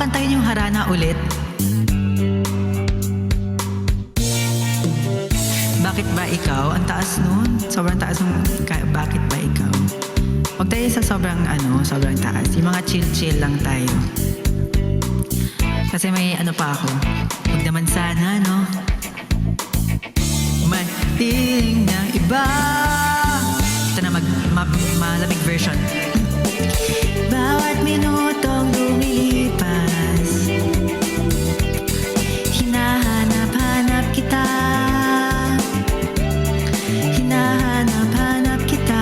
kantahin yung harana ulit? Bakit ba ikaw? Ang taas nun. Sobrang taas ng bakit ba ikaw? Huwag tayo sa sobrang taas. Yung mga chill-chill lang tayo. Kasi may pa ako. Huwag naman sana, no? Mahiling ng iba. Ito na malamig version. Bawat minutong lumilipas, hinahanap-hanap kita. Hinahanap-hanap kita.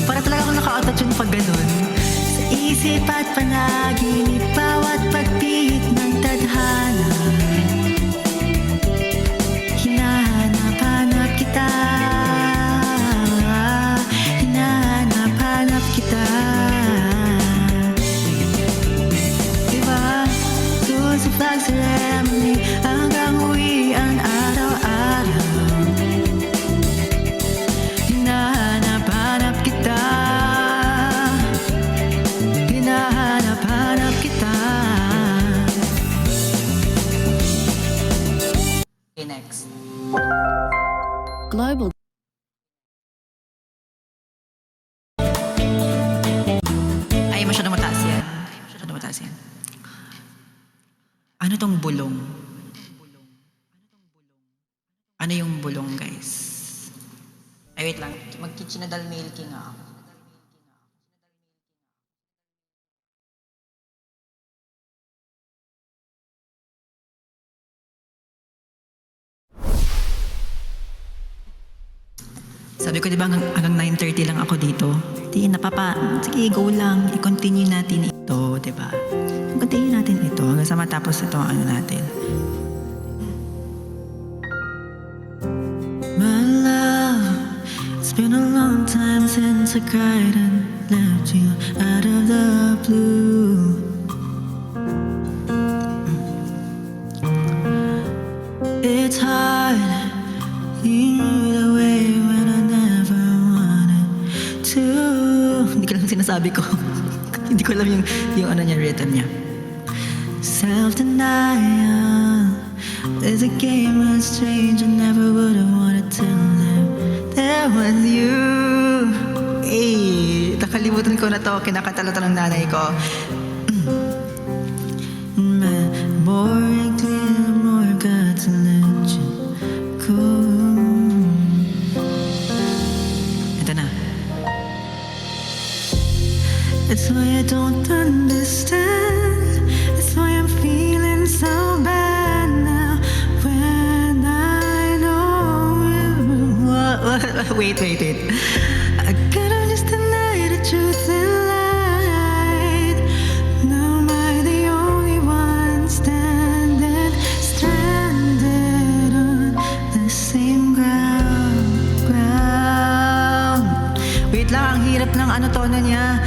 Para talaga akong naka-auto-tune pag ganun. Sa isip at panaginip, bawat pagpihit ng tadhana, hinahanap-hanap kita. Hinahanap-hanap kita. Diba? Doon sa flag ceremony hanggang uwian araw-araw, hinahanap-hanap kita. Hinahanap-hanap kita. Okay, next. Global. Ay, masyado mataas yan. Masyado mataas yan. Ano tong bulong? Ano yung bulong, guys? Ay, wait lang. Mag-chinadal milking nga ako. Sabi ko, di ba hanggang 9:30 lang ako dito? Sige, sige, go lang. I-continue natin ito, di ba? I-continue natin ito hanggang sa matapos ito natin. My love, it's been a long time since I cried and left you out of the blue. It's hard, you knew the way when I never wanted to. Hindi ko lang sinasabi ko. Hindi ko alam yung niya, rhythm niya. Self-denial is a game that's strange. I never would have wanted to live. There was you. Eh, nakalimutan ko na to. Kinakatala to ng nanay ko. More clear, more got to let you go. Ito na. That's why I don't understand. That's why I'm feeling so bad now. When I know it. Wait. I could've just denied the truth and lied. Now am I the only one standing stranded on the same ground? Wait lang, ang hirap ng tono niya.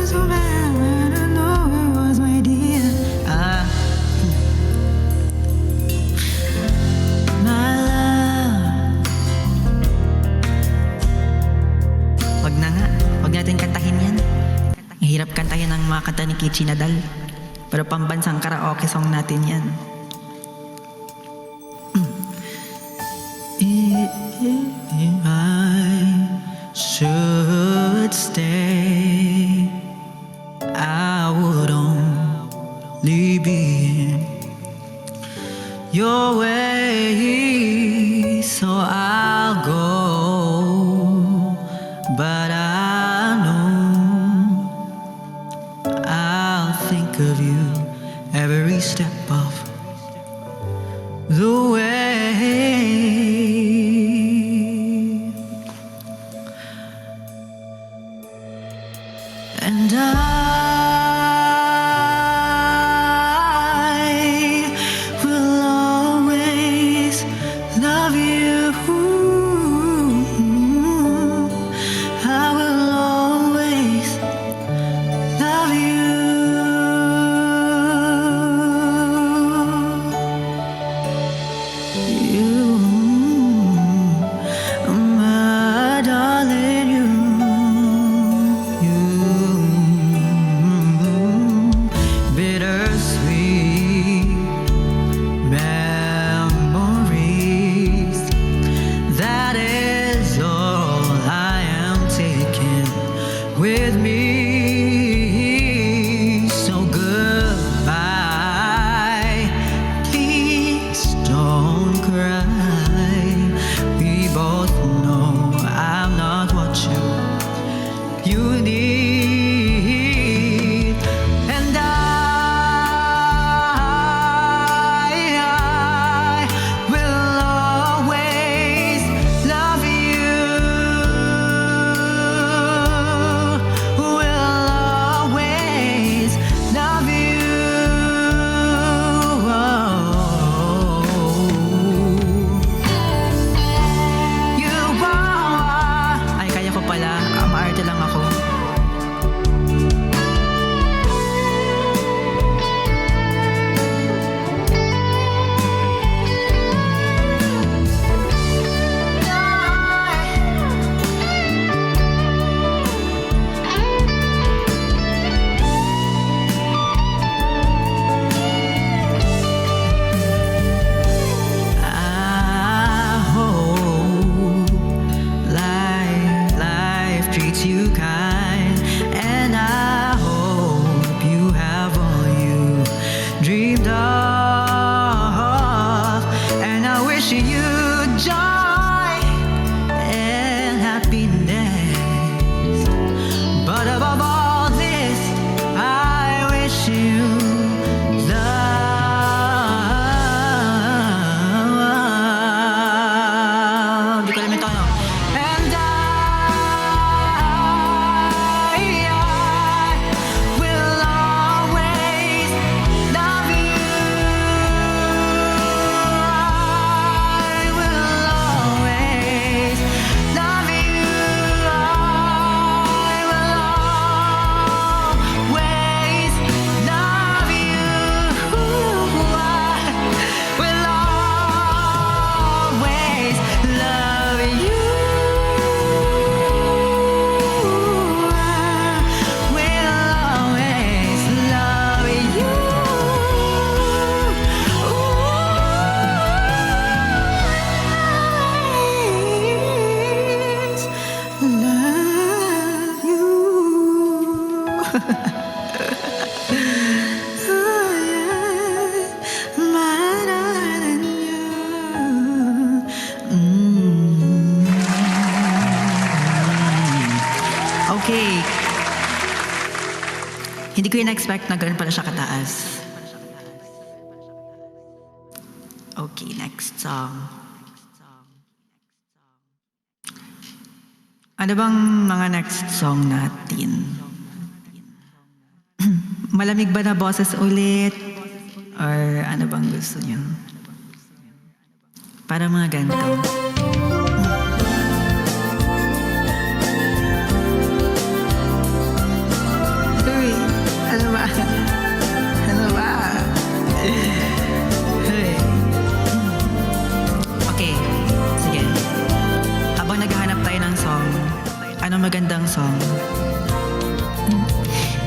So bad when I know it was my dear. My love. Wag na nga. Wag natin kantahin yan. Ang hirap kantahin ng mga kanta ni Kichi Nadal. Pero pambansang karaoke song natin yan. If I should stay, I would only be in your way, so I'll go, but I know I'll think of you every step of the way. And I will always love you. I will always love you. You, my darling, you. with me. So goodbye, please don't cry. We both know I'm not what you need, and I will always love you. Will always love you. You are. Ay, kaya ko pala. Maarte lang ako. I hope life treats you kind, and I hope you have all you dreamed of, and I wish you joy and happiness. But above all this, I wish you love. Di ko alam yung tono. And I will always love you. I will always love you. I will always love you. I will always love you. I will always love you. Okay. Hindi ko in-expect na ganun pala siya kataas. Okay, next song. Ano bang mga next song natin? Malamig ba na boses ulit? Or ano bang gusto niyo? Para mga ganito. Uy, ano ba? Ano ba? Hey. Okay, sige. Habang naghahanap tayo ng song, anong magandang song?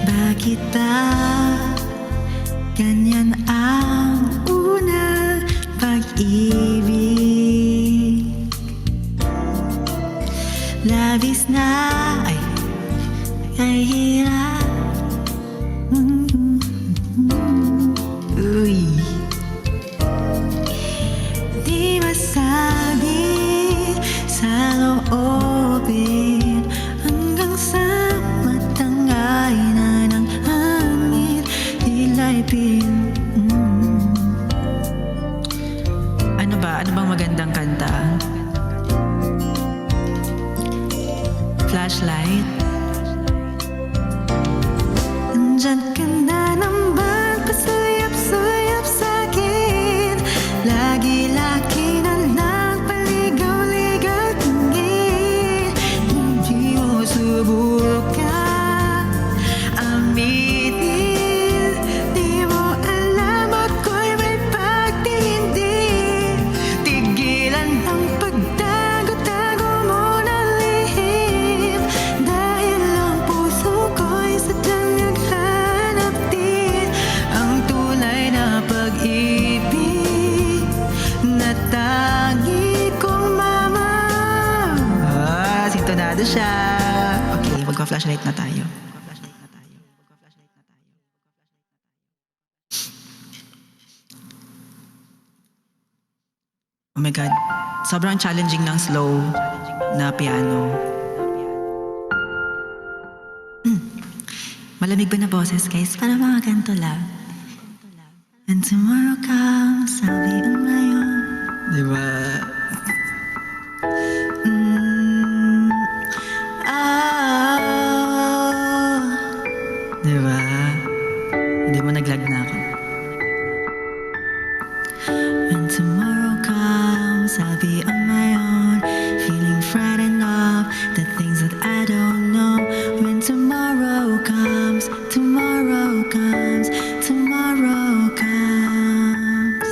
Bakit ba ganyan ang unang pag-ibig? Labis na ay hirap. Uy, di masabi sa loobin hanggang sa matangay na ng hangin, tila'y Ano ba? Ano bang magandang kanta? Flashlight? Andyan ka na naman, pasuyap-suyap sa'kin. Lagi-lagi na lang paligaw-ligaw tingin. Hindi mo subukan aminin. Di mo alam ako'y may pagtindi. Tigilan ang pagtago-tago mo na lihim. Dahil ang puso ko'y sadyang naghanap din ang tunay na pag-ibig na tangi kong mama. Sintonado siya. Okay, wag magka-flashlight na tayo. Oh my God. Sobrang challenging ng slow na piano. Malamig ba na boses, guys? Para mga ganito lang. And tomorrow comes, I'll be on my own. Diba? Ah, diba? Hindi mo naglag na ako. When tomorrow comes, I'll be on my own, feeling frightened of the things that I don't know. When tomorrow comes, tomorrow comes, tomorrow comes.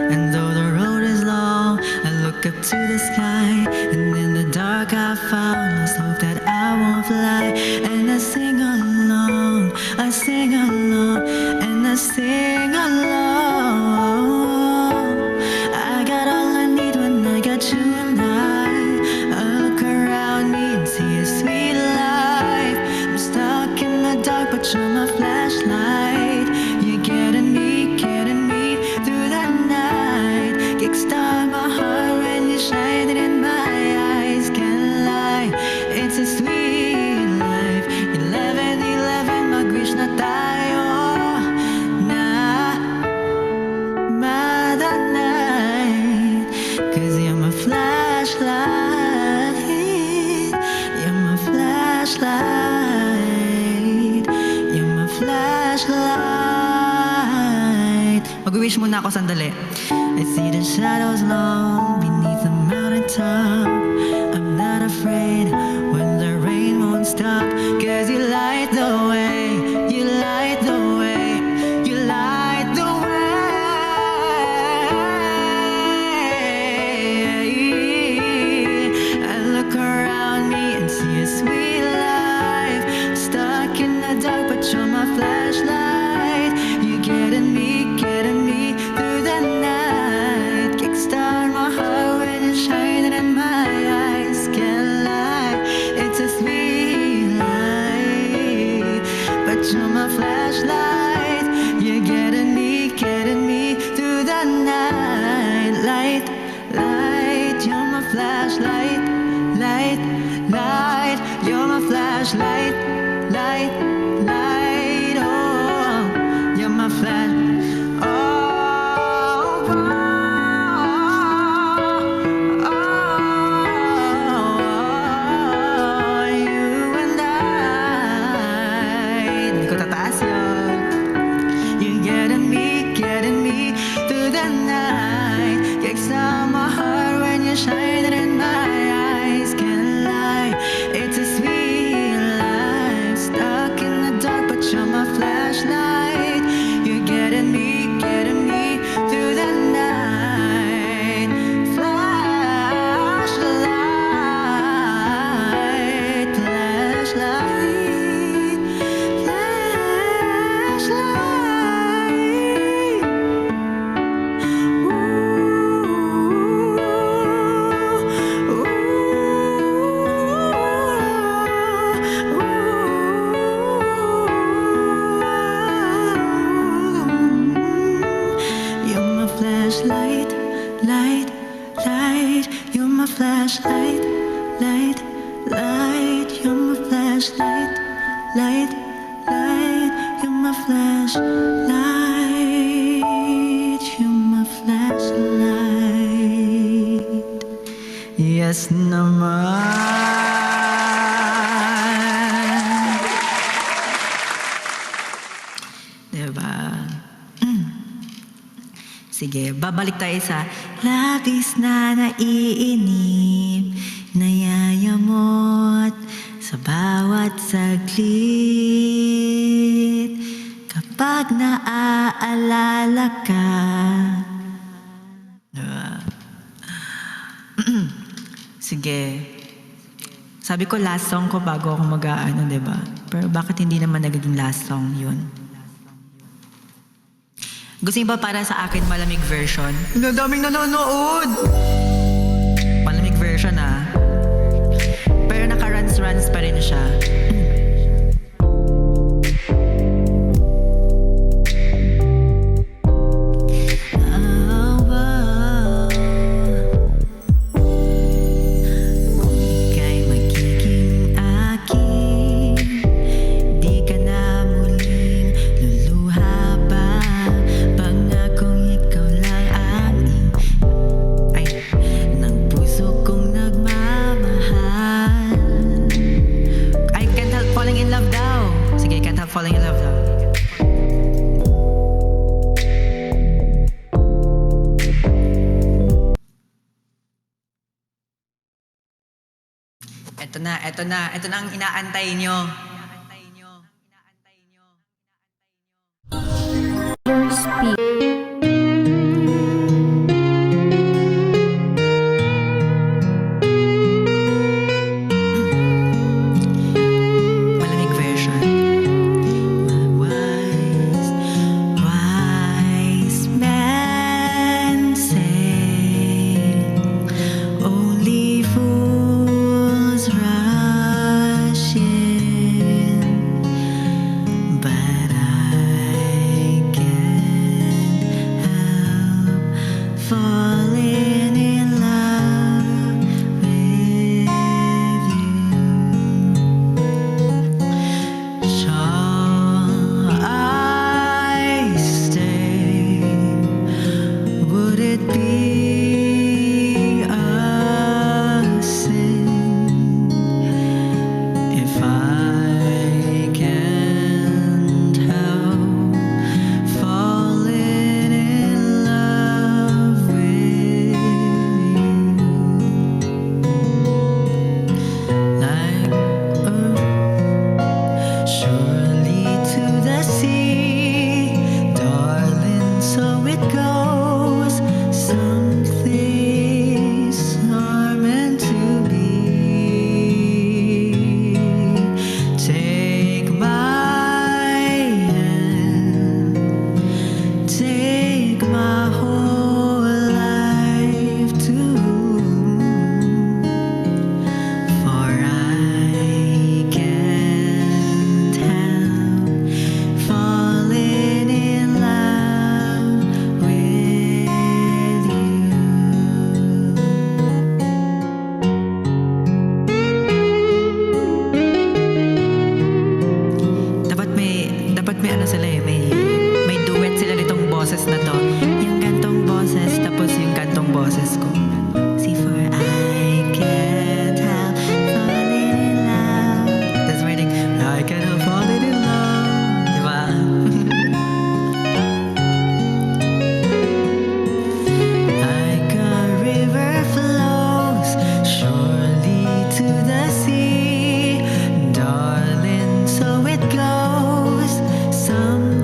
And though the road is long, I look up to the sky, and in the dark I found lost hope that I won't fly. And I sing along, I sing along, and I sing along. I got all I need when I got you and I look around me and see a sweet life. I'm stuck in the dark, but you're my flashlight. You're getting me through the night. Kickstart my heart when you shine it in my eyes. Can't lie, it's a sweet life. 11-11, mag-wish na tayo na mother night. 'Cause you're my flashlight. You're my flashlight. You're my flashlight. Mag-wish muna ako sandali. I see the shadows long beneath the mountain top. I'm not afraid when the rain won't stop. 'Cause you light the way. You light the way. You light the way. I look around me and see a sweet life. Stuck in the dark, but you're my flashlight. You're getting me through the night. Kickstart my heart when you're shining in my eyes. Can't lie, it's a sweet life. But you're my flashlight. You're getting me through the night. Light, light, you're my flashlight. Light, light, you're my flashlight. Light, light, oh, you're my flash. Oh, oh, oh, oh, you and I. Hindi ko tataas yun. You're getting me through the night. Kickstart my heart when you're shining in my eyes. Can't lie, it's a sweet life. Stuck in the dark, but you're my flashlight. You're getting me through the night. Flashlight, flashlight, flashlight. You're my flashlight, light, light. You're my flashlight, light, light. You're my flashlight, light, light. You're my flashlight. You're my flashlight. Yes naman. Diba? Sige, babalik tayo sa labis na naiinip, nayayamot sa bawat saglit. Kapag naaalala ka. Diba? Sige. Sabi ko last song ko bago ako mag-aano, diba? Pero bakit hindi naman nagiging last song yun? Gusto niyo ba para sa akin malamig version? Ang daming nanonood! Malamig version ah. Pero naka-runs pa rin siya. kept falling in love na. Ito na ang inaantay nyo. Malamig version. Wise men say only fools rush in, but I can't help falling in love with you. Shall I stay? Would it be a sin if I can't help falling in love with you? Like surely to the sea, darling, so it goes. Some things are meant to be. Take my hand, take my whole life too, for I can't help falling in love with you. Dapat may ano sila eh, may duet sila nitong boses na to. Yung gantong boses, tapos yung gantong boses ko. See, for I can't help falling in love. That's writing, I can't help falling in love. Diba? Like a river flows surely to the sea, darling, so it goes. Some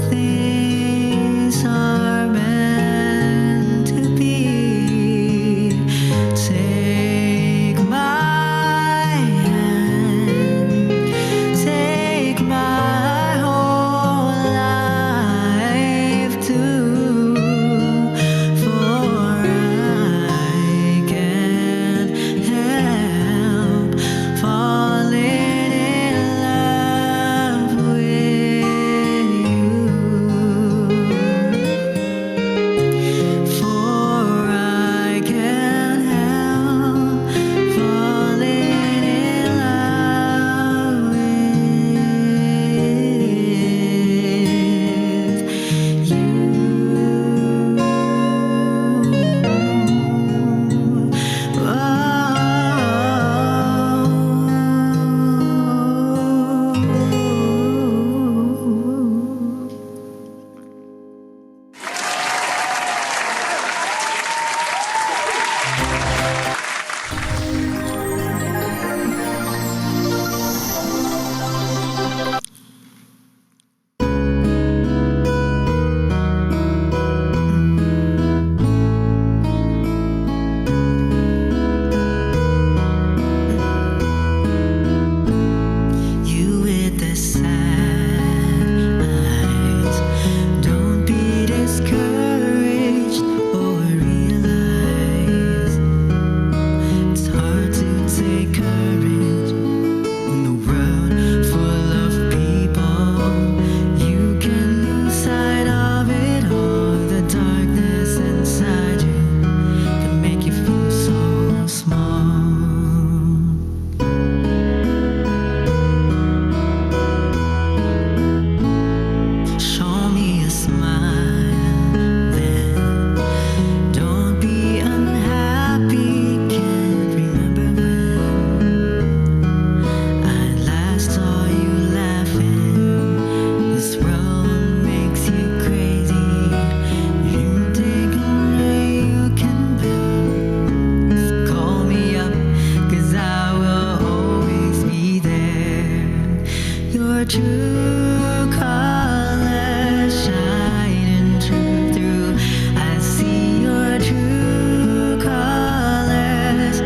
your true colors shining through. I see your true colors.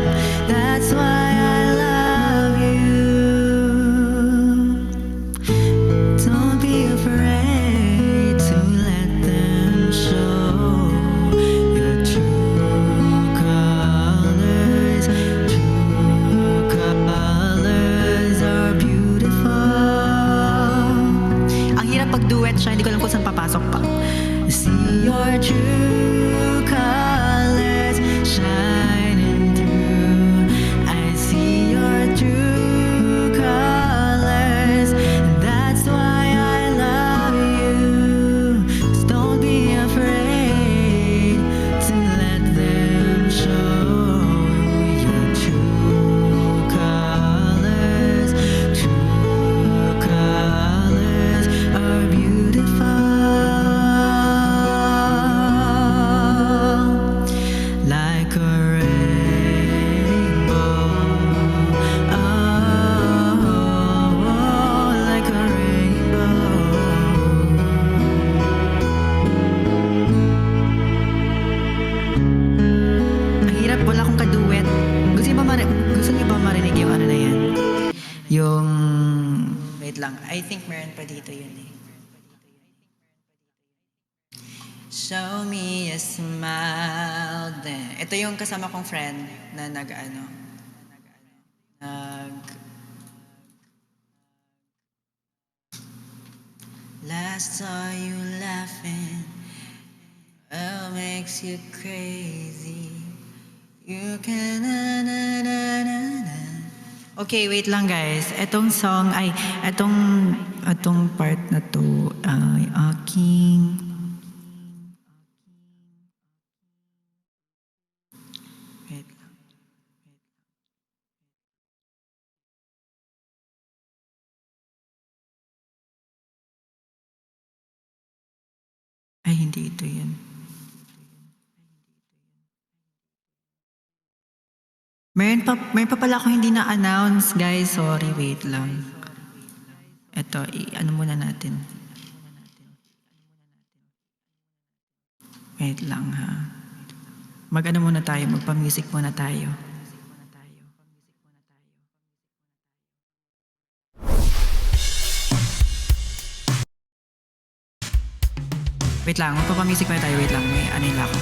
That's why I love you. Don't be afraid to let them show your true colors. True colors are beautiful. Ang hirap pag-duet siya, hindi ko alam kung saan papasok pa. See your true colors shining through. I see your true colors. That's why I love you. So don't be afraid to let them show your true colors. True colors are beautiful. Like a rainbow. Oh, like a rainbow. Ang hirap, wala akong kaduet. Gusto niyo ba marinig yung ano na yan? Yung... Wait lang, I think meron pa dito yun eh. Show me a smile then. Ito yung kasama kong friend na nag Last saw you laughing. What makes you crazy? You can Okay, wait lang guys. Etong song ay etong part na to ay aking wait lang. Ay, hindi ito yun. Meron pa pala ako hindi na-announce, guys. Sorry, wait lang. Ito, ano muna natin. Wait lang, ha. Mag-ano muna tayo, magpa-music muna tayo. Wait lang, magpapa-music muna tayo. Wait lang, may ano nila ako.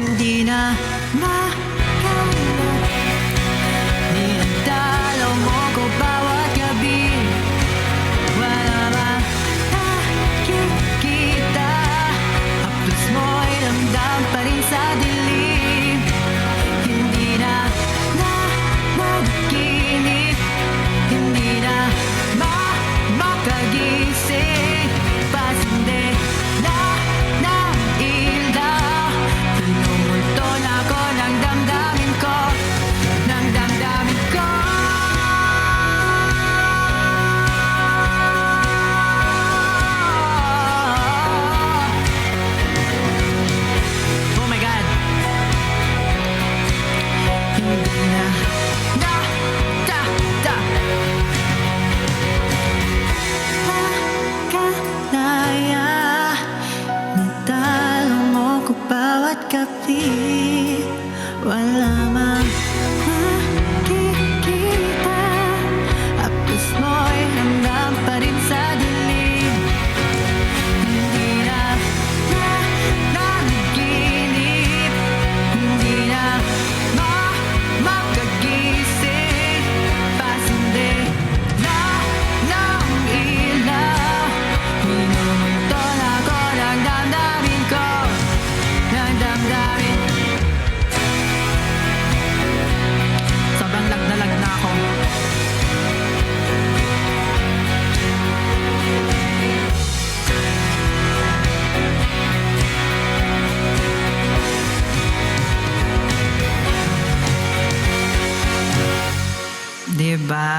Hindi na makala. Dinadalaw mo ko bawat gabi. Wala bang nakikita? Haplos mo'y ramdam pa rin sa dilim. bawat gabi, wala mang makikita. Hapos mo'y ramdam pa rin sa dilim. Hindi na nanaginip, hindi na makagising. Pasindi na ng ilaw, minumulto na ako ng damdamin ko, ng damdamin. Sobrang lag na ako. Diba?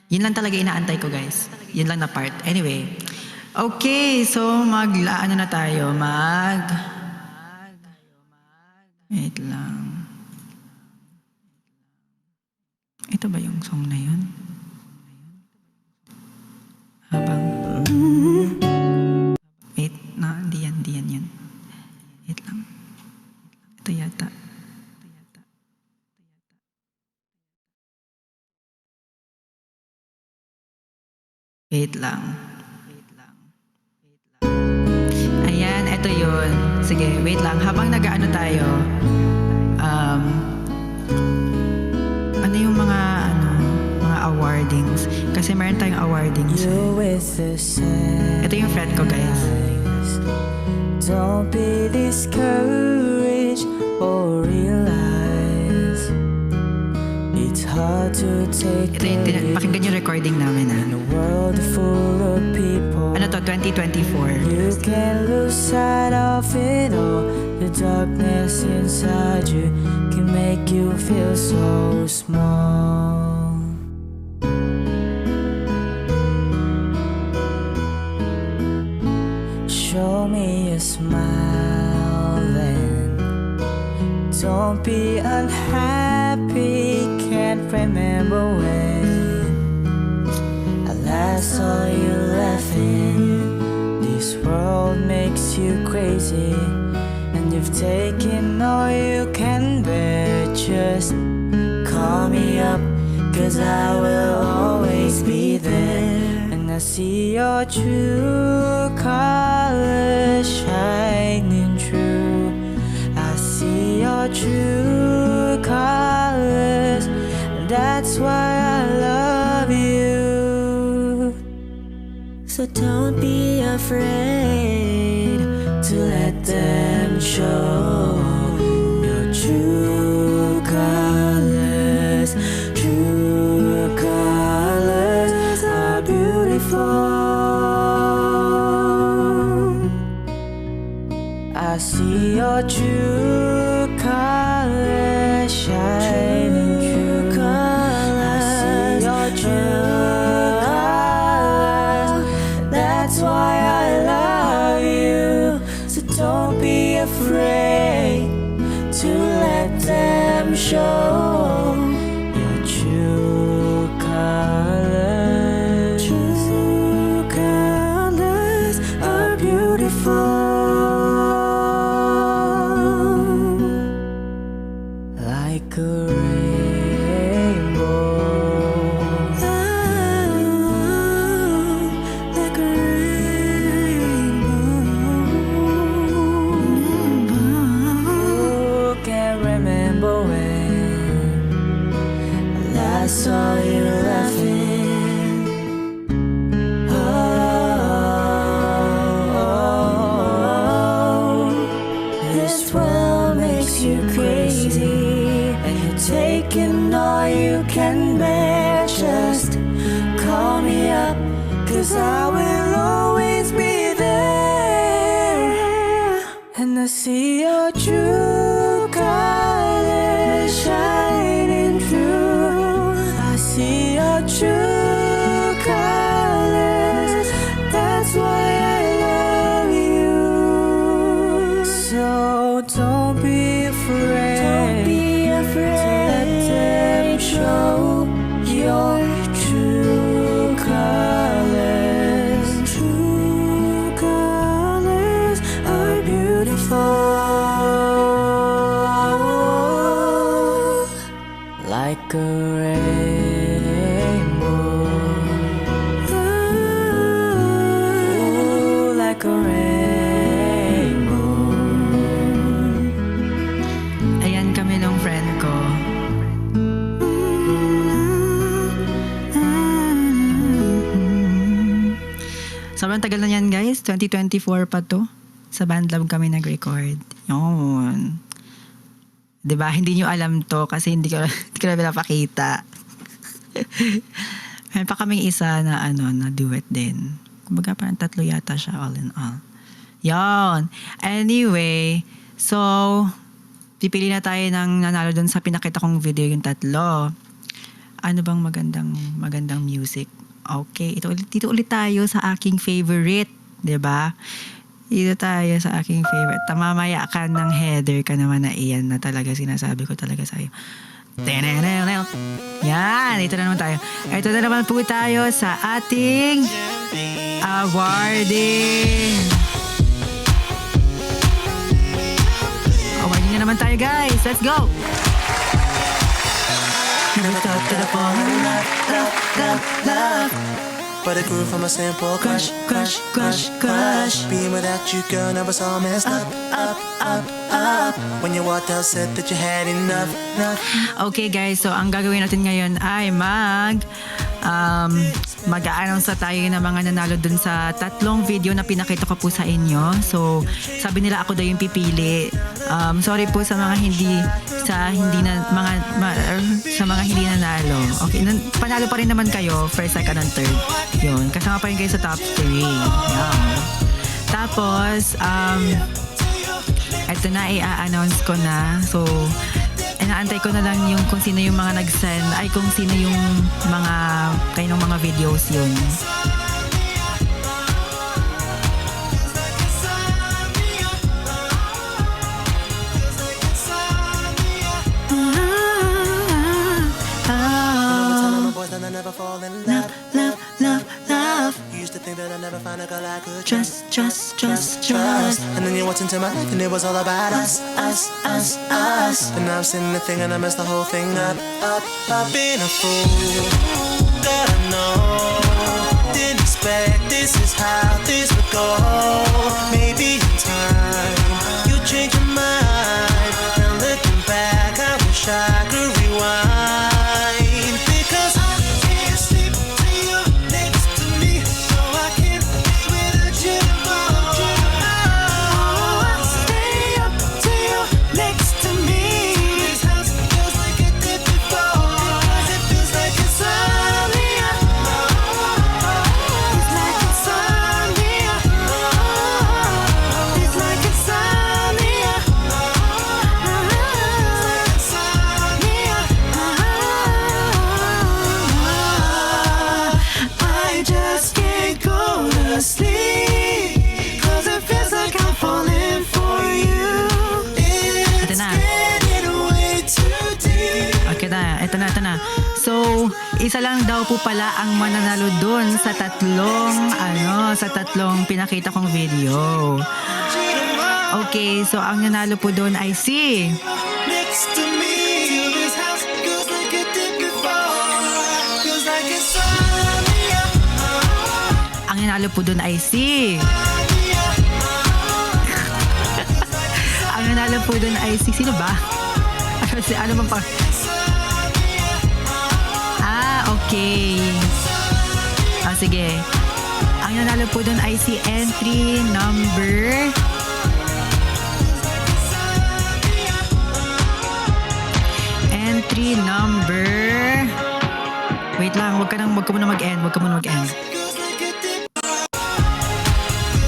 Yun lang talaga inaantay ko, guys. Yun lang na part. Anyway. Okay, so ano na tayo? Wait lang. Ito ba yung song na yun? Habang... Wait, hindi yan yun. Wait lang. Ito yata. Wait lang. Ayan, ito yun. Sige, wait lang. Habang nag-ano tayo, ano yung mga awardings? Kasi meron tayong awardings. Ito yung friend ko, guys. Don't be discouraged or realize it's hard to take Ito yung, pakinggan yung recording namin, ha? in a world full of people. Ano to, 2024. You can lose sight of it all. The darkness inside you can make you feel so small. Show me a smile then. Don't be unhappy, can't remember when I last saw you laughing. This world makes you crazy, and you've taken all you can bear. Just call me up, 'cause I will always be there. And I see your true colors shining through. I see your true colors, and that's why I love you. So don't be afraid to let them show your true colors. True colors are beautiful. I see your true colors shining through. I see your true colors. That's why I love you. So don't be afraid to let them show your true colors. True colors are beautiful. Like a rainbow. Like a rainbow. Who can remember when I last saw you laughing? Oh, this world makes you crazy, and you're taking all you can bear. Just call me up, 'cause I will always be there. And I see your true colors shining through. I see your true colors. That's why I love you. So don't be afraid. Don't be afraid to let them show your true colors. True colors are like a rainbow. Ooh, like a rainbow. Ayan kami nung friend ko. Sobrang tagal na yan, guys. 2024 pa to. Sa Bandlab kami nag-record. Yun. Diba? Hindi nyo alam to kasi hindi ko na pinapakita. Meron pa kaming isa na na duet din. Kumbaga parang 3 yata siya all in all. Yon. Anyway, so pipili na tayo ng nanalo dun sa pinakita kong video, yung 3. Ano bang magandang music? Okay, dito ulit tayo sa aking favorite, 'di ba? Dito tayo sa aking favorite. Tamamaya ka ng header ka naman na iyan na talaga sinasabi ko talaga sa'yo. Yan, ito na naman tayo. Ito na naman po tayo sa ating awarding. Awarding na naman tayo, guys. Let's go! Never thought that I'd fall in love. But it grew from a simple crush. Being without you, girl, never so messed up. When you walked out, said that you had enough. Okay, guys, so ang gagawin natin ngayon ay mag-a-announce na tayo ng mga nanalo dun sa 3 video na pinakita ko po sa inyo. So, sabi nila ako daw yung pipili. Sorry po sa mga hindi nanalo. Okay, panalo pa rin naman kayo, first, second, and third. Yun, kasama pa rin kayo sa top 3. Yan. Tapos, eto na, i-announce ko na. So, inaantay ko na lang yung kung sino yung mga nag-send, ay kung sino yung mga kayong mga videos yun. I never fall in Love, love. love, love, love. You used to think that I'd never find a girl I could Trust. And then you walked into my life and it was all about us. And now I'm sitting there thinking I messed the whole thing up. I've been a fool that I know. Didn't expect this is how this would go. Maybe in time you change your mind. Now looking back, I wish I could rewind. Because I can't sleep till you're next to me. No, I can't live without you. Oh, I'll stay up till you're next to me. This house feels like it did before. Because it feels like insomnia. It's like insomnia. It's like insomnia. I just can't go to sleep. 'Cause it feels like I'm falling for you. Ito na. Getting way too deep. Okay na, ito na. So, isa lang daw po pala ang mananalo dun sa 3 pinakita kong video. Okay, so ang nanalo po dun ay si Next to me, this house feels like it did before. Feels like insomnia. ang nanalo po dun ay si ang nanalo po dun ay si sino ba? Ano bang pa? Okay. Sige. Ang nanalo po dun ay si entry number wait lang, wag ka muna mag-end.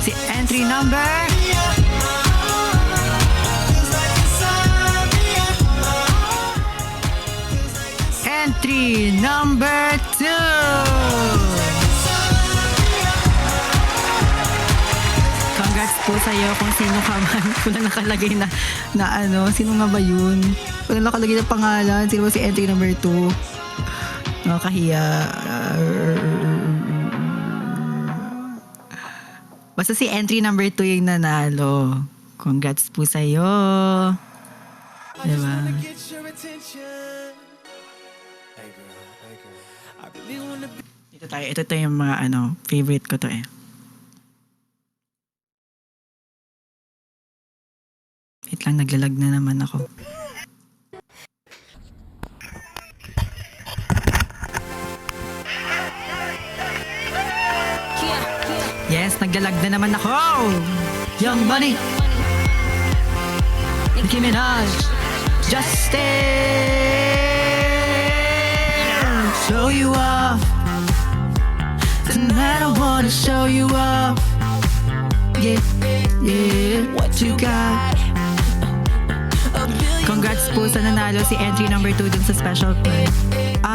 Si entry number entry number 2. Congrats po sa iyo kung sino ka man. Wala nakalagay na sino nga ba yun? Wala nakalagay na pangalan. Sino ba si entry number 2? Nakakahiya. Basta si entry number 2 yung nanalo. Congrats po sa iyo. Diba? Get your attention. Ito tayo. Ito tayo yung mga favorite ko to eh. Wait lang, naglalag na naman ako. Yes, naglalag na naman ako! Young Money! Nicki Minaj! Justin! Show you off! Tonight I wanna show you off! Yeah, yeah, what you got? Congrats po sa nanalo si entry number 2 dun sa special play.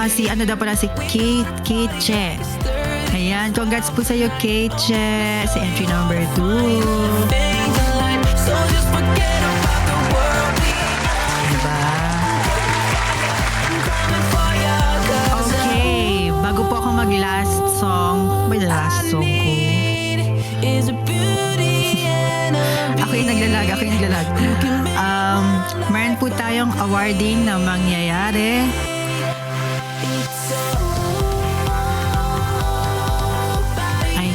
Si ano daw pala, si Kate Che. Ayan, congrats po sa iyo, Kate Che. Si entry number 2. Diba? Okay, bago po ako mag-last song. Ba the last song ko? Ako yung naglalag. Meron po tayong awarding na mangyayari. Ay.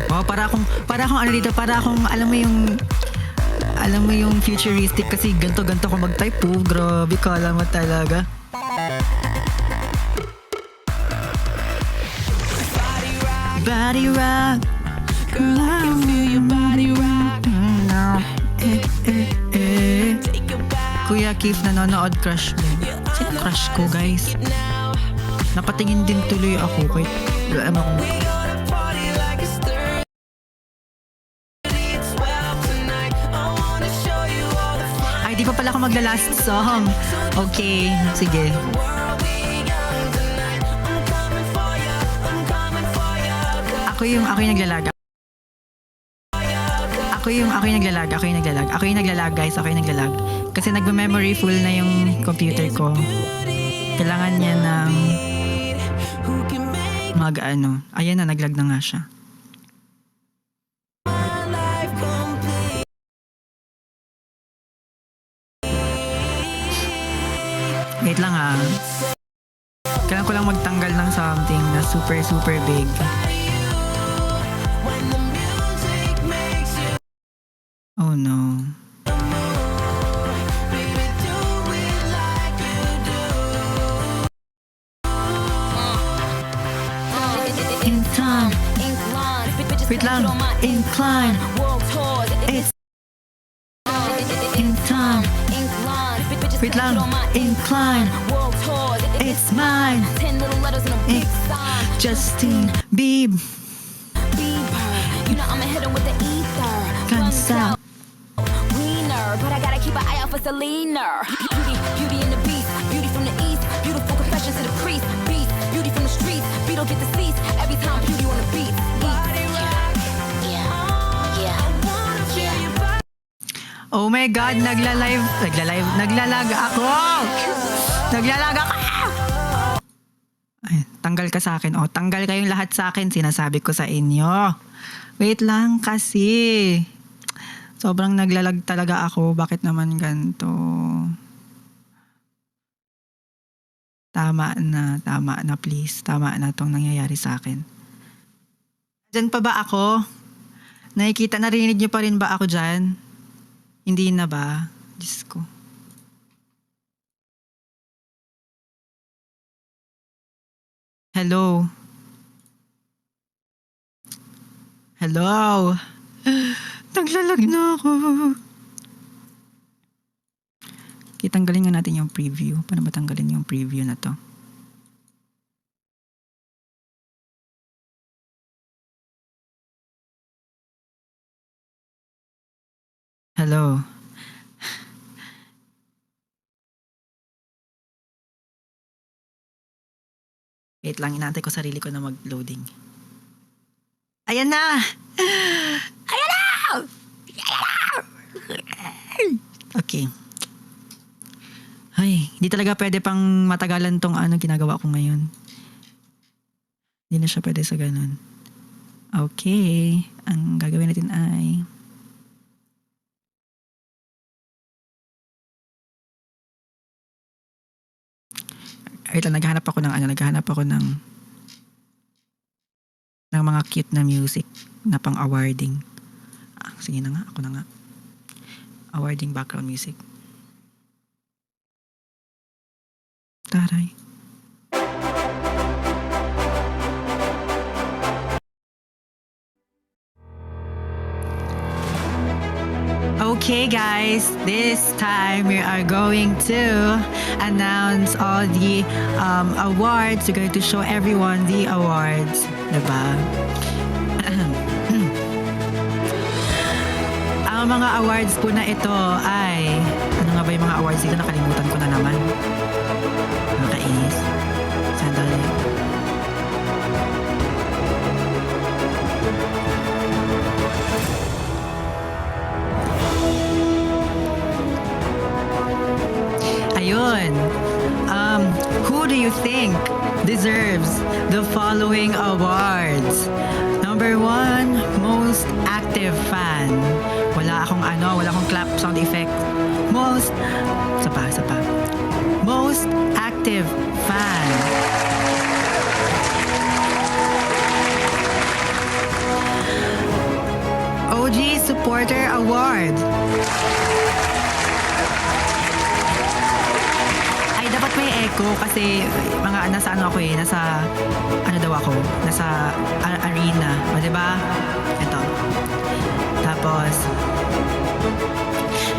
Oh, para akong ano dito, para akong alam mo yung futuristic kasi ganto ko mag-type po. Grabe, kala mo talaga. Body rock. Girl, I can feel your body rock. No. Kuya Keith, nanonood, crush mo. Sino crush ko, guys? Napatingin din tuloy ako. Wait, ano ko? Ay, di pa pala ako magla-last song. Okay, sige. Ako yung naglalag. Ako yung naglalag, guys. Ako yung naglalag. Kasi nagme-memory full na yung computer ko. Kailangan niya ng Ayan na, naglag na nga siya. Wait lang ha. Kailangan ko lang magtanggal ng something na super big. Oh no. In time. Wait lang. Incline. It's in time. Wait lang. Incline. It's mine. Justine Bieber. You know I'ma hit him with the ether. Guns out. Wiener, but I gotta keep an eye out for Selena. Beauty and the beast, beauty from the east, beautiful confessions to the priest. Beast, beauty from the streets, beat don't get the seats. Every time beauty on the beat. Oh my God, naglalag ako! Ay, tanggal ka sa akin. Tanggal kayong lahat sa akin, sinasabi ko sa inyo. Wait lang kasi. Sobrang naglalag talaga ako. Bakit naman ganito? Tama na please. Tama na tong nangyayari sa akin. Diyan pa ba ako? Nakikita, narinig niyo pa rin ba ako dyan? Hindi na ba? Diyos ko. Hello? Hello? Naglalag na ako. Kitanggalin nga natin yung preview. Paano ba tanggalin yung preview na to? Hello? Wait lang, inaantay ko sarili ko na mag-loading. Ayan na! Ayan na! Okay. Ay, hindi talaga pwede pang matagalan tong ginagawa ko ngayon. Hindi na siya pwede sa ganun. Okay. Ang gagawin natin ay... Wait lang, naghahanap ako ng mga cute na music na pang awarding. Sige na nga, ako na nga. Awarding background music. Taray. Okay guys, this time we are going to announce all the awards. We're going to show everyone the awards. Diba? Ang mga awards po na ito ay... Ano nga ba yung mga awards dito? Nakalimutan ko na naman. Nakainis. Sandali. Ayun. Who do you think deserves the following awards? Number 1, most active fan. Wala akong clap sound effect. Most active fan. OG Supporter Award. Ay, dapat may echo kasi nasa arena. O, diba? Ito. Tapos,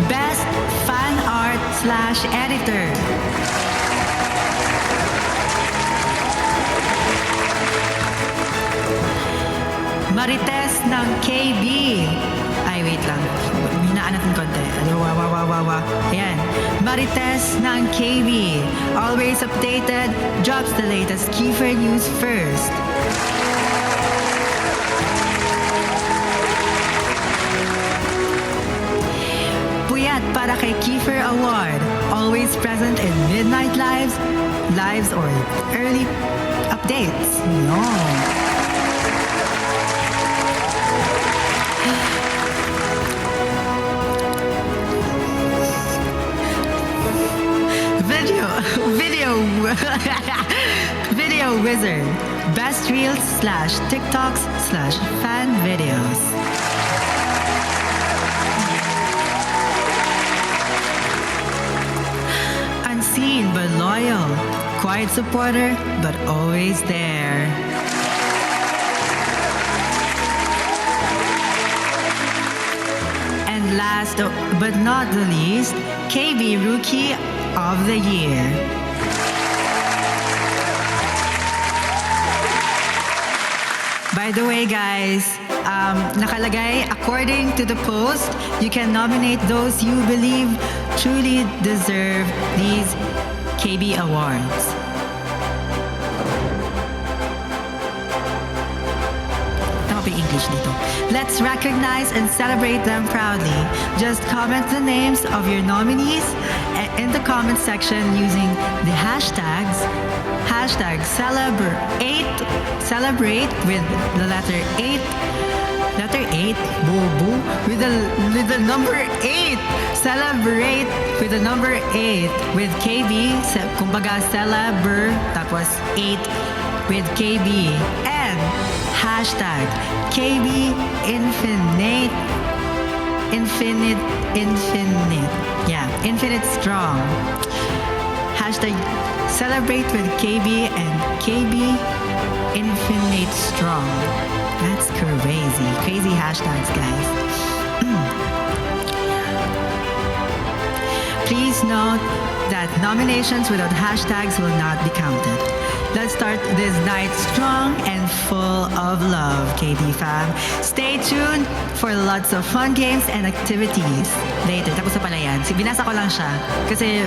Best Fan Art / Editor. Marites ng KB. Ay, wait lang. Hinaan natin konti. Ayan. Marites ng KB. Always updated. Drops the latest Kiefer news first. Puyat para kay Kiefer Award. Always present in midnight lives or early updates. No. Video Wizard. Best Reels / TikToks / fan videos. Unseen but loyal. Quiet supporter but always there. And last but not the least, KB Rookie of the Year. By the way, guys, nakalagay, according to the post, you can nominate those you believe truly deserve these KB Awards. Tama ba yung English dito? Let's recognize and celebrate them proudly. Just comment the names of your nominees in the comment section using the hashtags celebrate with the letter 8 with the number 8 celebrate with the number 8 with KB kumbaga tapos 8 with KB and hashtag KB infinite strong. Hashtag celebrate with KB and KB infinite strong. That's crazy hashtags, guys. Please note that nominations without hashtags will not be counted. Let's start this night strong and full of love, KB fam. Stay tuned for lots of fun games and activities later. Tapos na pala yan. Binasa ko lang siya. Kasi,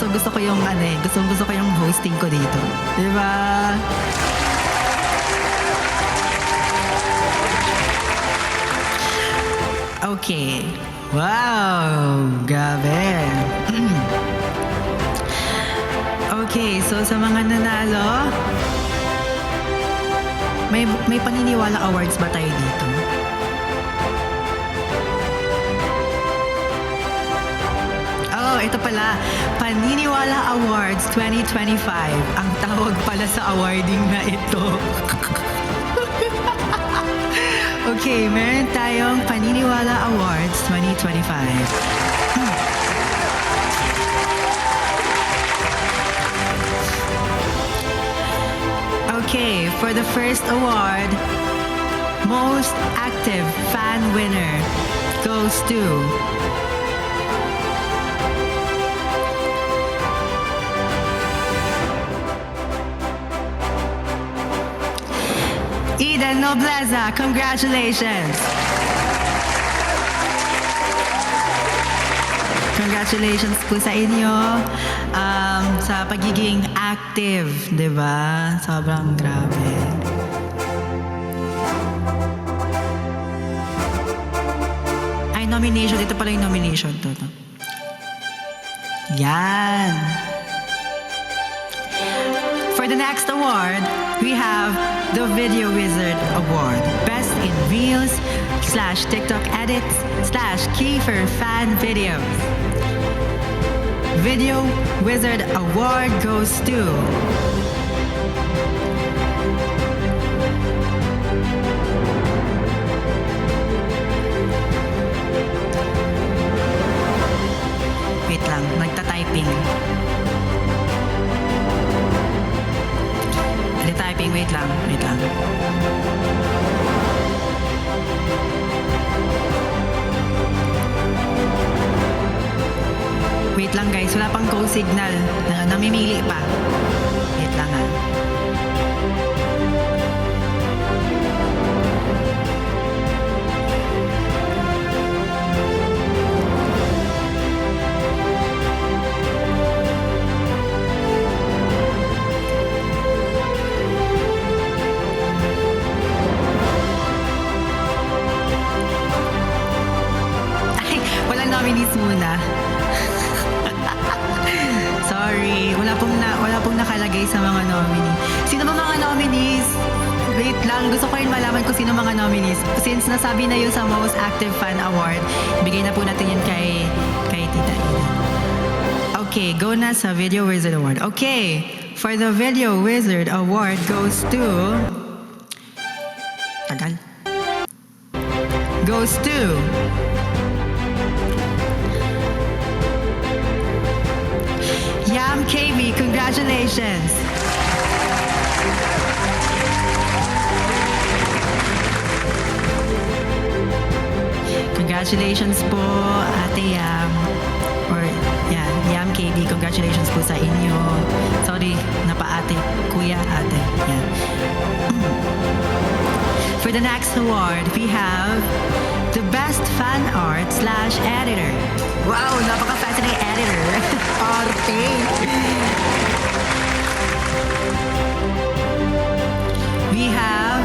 gusto ko yung, gusto ko yung hosting ko dito. Diba? Okay. Wow! Grabe. Okay, so sa mga nanalo, May paniniwala awards ba tayo dito? Oh, ito pala. Paniniwala Awards 2025. Ang tawag pala sa awarding na ito. Okay, meron tayong Paniniwala Awards 2025. Okay, for the first award, Most Active Fan Winner goes to Eden Nobleza. Congratulations! Congratulations po sa inyo sa pagiging active, di ba? Sobrang grabe. Ay, nomination. Ito pala yung nomination. To. Yan. For the next award, we have the Video Wizard Award. Best in Reels / TikTok Edits / Kiefer Fan Videos. Video Wizard Award goes to wait lang, nagta-typing. Nagta-typing, wait lang. Wait lang guys, wala pang call signal. Namimili pa. Wait lang ha. Ay, walang nominees muna. Sorry, wala pong nakalagay sa mga nominees. Sino ba mga nominees? Wait lang, gusto ko rin malaman kung sino mga nominees. Since nasabi na yun sa Most Active Fan Award, bigay na po natin yun kay Tita Ida. Okay, go na sa Video Wizard Award. Okay, for the Video Wizard Award goes to Yam KB. Congratulations. Congratulations po, Ate Yam. Or, yeah, Yam KB. Congratulations po sa inyo. Sorry, napa-ate. Kuya, ate. Yeah. For the next award, we have the Best Fan Art / Editor. Wow, napaka-fancy ng editor. Arte. We have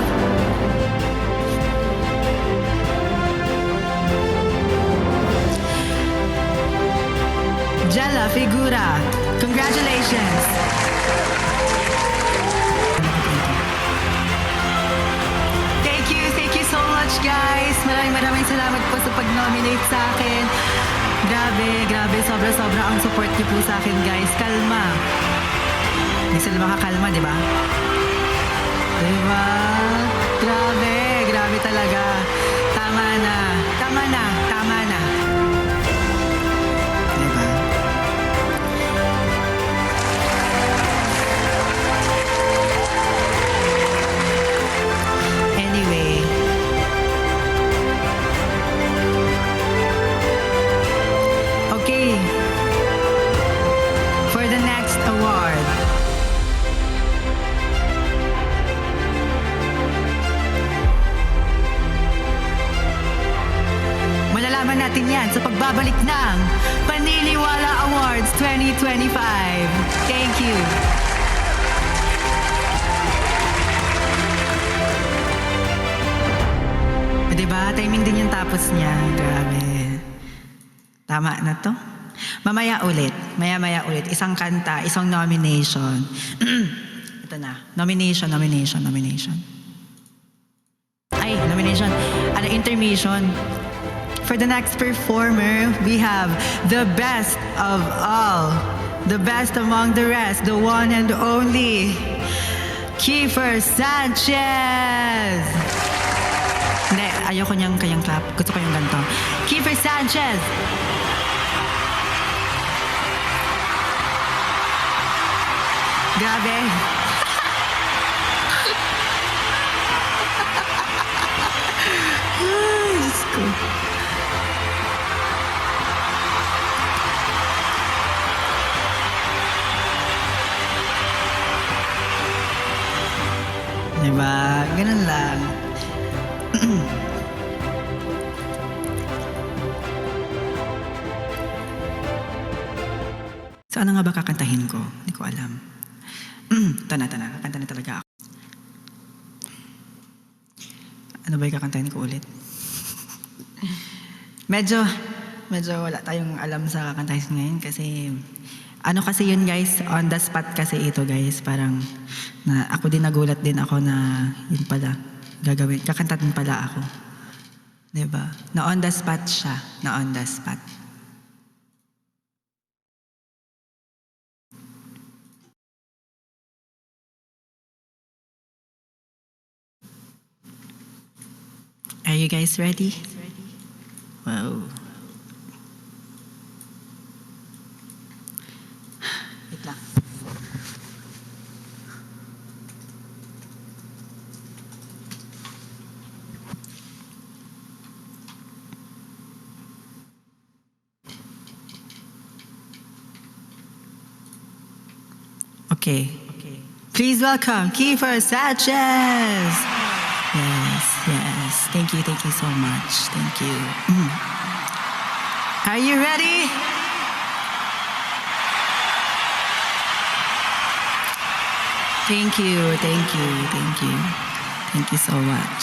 Jella Figura. Congratulations. Thank you so much guys. Maraming salamat po sa pag-nominate sa akin. Grabe. Sobra ang support niyo po sa akin guys. Kalma. Hindi sila makakalma, di ba? Diba? Grabe talaga. Tama na. Diba? Anyway. Okay. For the next award. Malalaman natin yan sa pagbabalik ng Paniniwala Awards 2025. Thank you. Diba? Timing din yung tapos niya. Grabe. Tama na to? Mamaya ulit. Maya ulit. Isang kanta, isang nomination. Ito na. Nomination. nomination, intermission. For the next performer, we have the best of all, the best among the rest, the one and only Kiefer Sanchez. Hindi, ayoko niyang kayang clap. Gusto ko yung ganito. Kiefer Sanchez. Grabe. Ay, Diyos ko. Diba? Ganun lang. So ano nga ba kakantahin ko? Hindi ko alam. Ito na. Kakanta na talaga ako. Ano ba yung kakantahin ko ulit? medyo wala tayong alam sa kakantahin ngayon kasi ano kasi yun guys, on the spot kasi ito guys. Parang na ako din nagulat din ako na yun pala gagawin. Kakanta din pala ako. Diba? Na on the spot siya. Na on the spot. Are you guys ready? Wow. Wait lang. Okay. Please welcome Kiefer Sanchez. Yes. Thank you so much. Thank you. Are you ready? Thank you. Thank you so much.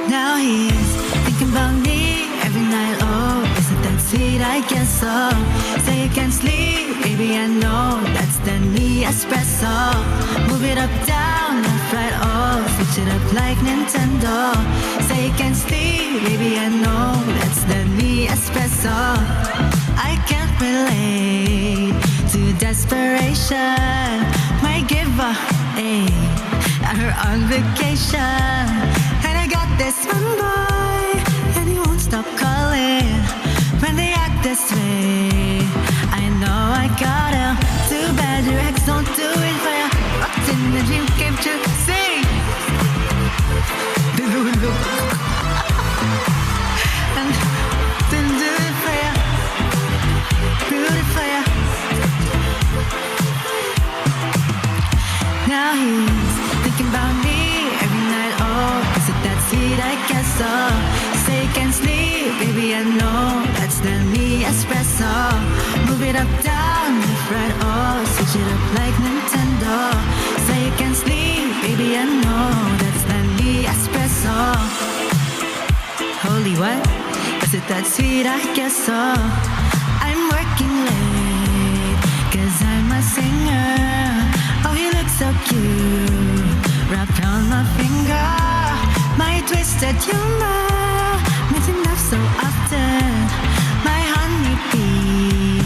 Now he's thinking about me every night. Oh, isn't that sweet? I guess so. Say you can't sleep, baby. I know that's the me espresso. Move it up, down, left, right. Oh, switch it up like Nintendo. Say you can't sleep, baby. I know that's the me espresso. I can't relate to desperation. My giver, her on vacation. And I got this one boy, and he won't stop calling. When they act this way, I know I got him. Too bad your ex don't do it for ya. Rocked in the dream came true. Sing! Delulu. And didn't do it for ya. Do it for ya. Now he's thinking about me every night. Oh, is it that sweet? I guess so. Say you can't sleep, baby. I know that's the me espresso. Move it up, down, left, right. Oh, switch it up like Nintendo. Say you can't sleep, baby. I know that's the me espresso. Holy what? Is it that sweet? I guess so. I'm working late, 'cause I'm a singer. Oh, he looks so cute, wrapped around my finger. My twisted humor makes him laugh so often. My honeybee,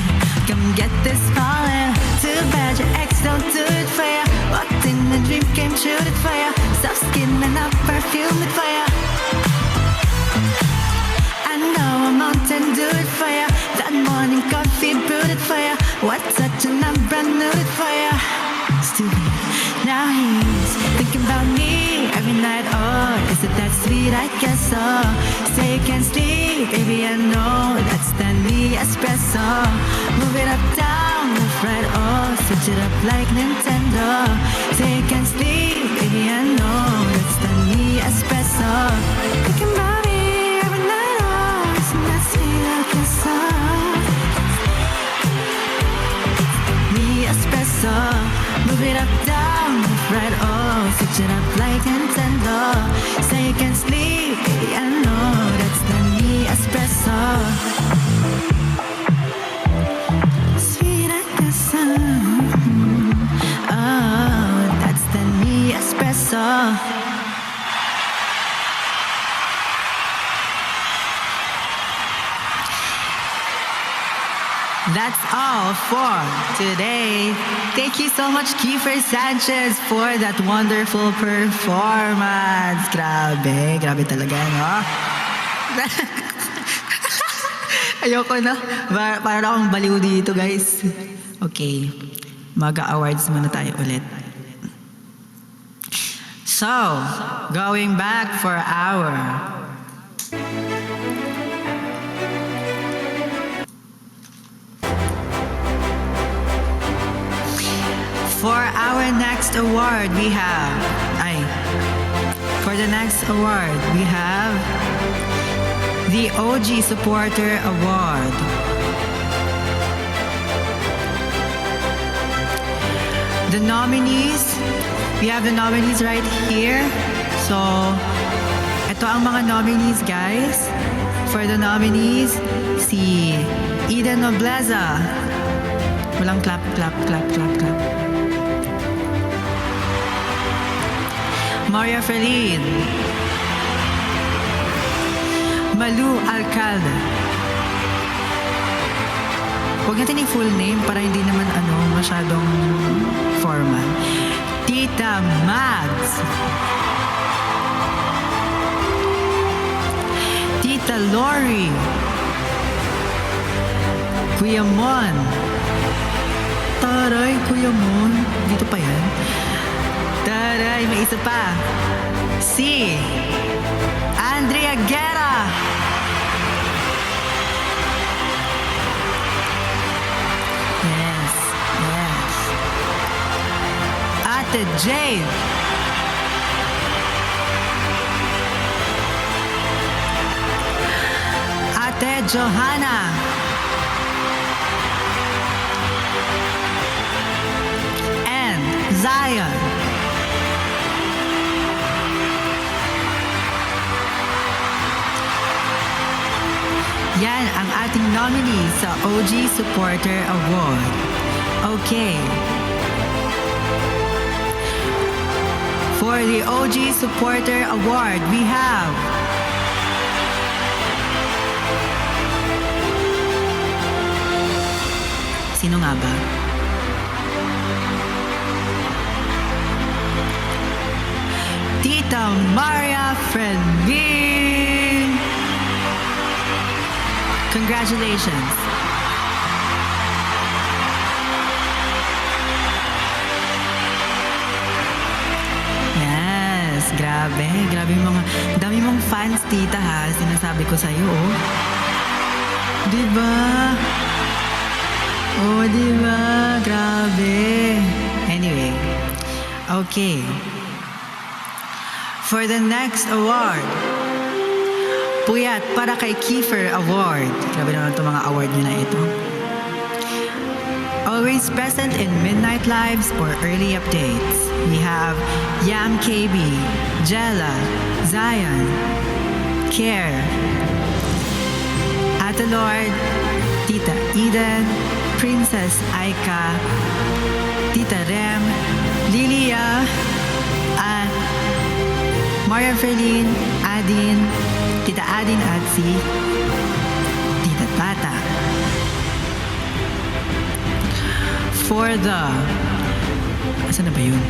come get this falling. Too bad your ex don't do it for ya. Walked in the dream, came true it for ya. Soft skin and a perfume it for ya. I know a mountain do it for ya. That morning coffee brewed it for ya. What such an brand new it for ya. Stupid. Now he's thinking about me every night. Oh, is it that sweet? I guess so. Say you can't sleep, baby. I know that's the me espresso. Move it up, down, left, right. Oh, switch it up like Nintendo. Say you can't sleep, baby. I know that's the me espresso. Thinking about me every night. Oh, isn't that sweet? I guess so. Me espresso. Move it up, down, left, right. Oh, switch it up like Nintendo. Say you can't sleep, baby. I know that's the me espresso. Alyssa. That's all for today. Thank you so much, Kiefer Sanchez, for that wonderful performance. Grabe, grabe talaga, no? Ayoko na. Para akong baliw dito, guys. Okay. Mag-awards muna tayo ulit. So, going back for our next award, we have the OG Supporter Award. The nominees, we have the nominees right here. So, ito ang mga nominees, guys. For the nominees, si Eden Nobleza. Walang clap. Maria Felin. Malu Alcalde. Huwag natin yung full name para hindi naman masyadong formal. Tita Mags. Tita Lori. Kuya Mon. Taray, Kuya Mon. Dito pa yan. Taray, may isa pa. Si Andrea Guerra. Yes. Ate Jade. Ate Johanna. And Zion. Yan ang ating nominee sa OG Supporter Award. Okay. For the OG Supporter Award, we have sino nga ba? Tita Maria Fermin. Congratulations. Yes, grabe yung mga, dami mong fans, tita, ha, sinasabi ko sa'yo, oh. Diba? Oh, diba? Grabe. Anyway, okay. For the next award, Puyat para kay Kiefer Award. Grabe naman itong mga award nyo na ito. Always present in midnight lives or early updates. We have Yam KB, Jella, Zion, Care, Ate Lord, Tita Eden, Princess Aika, Tita Rem, Lilia, Maria Ferlin, Adin, Tita Adin at si Tita Tata. For the... Asan na ba yun?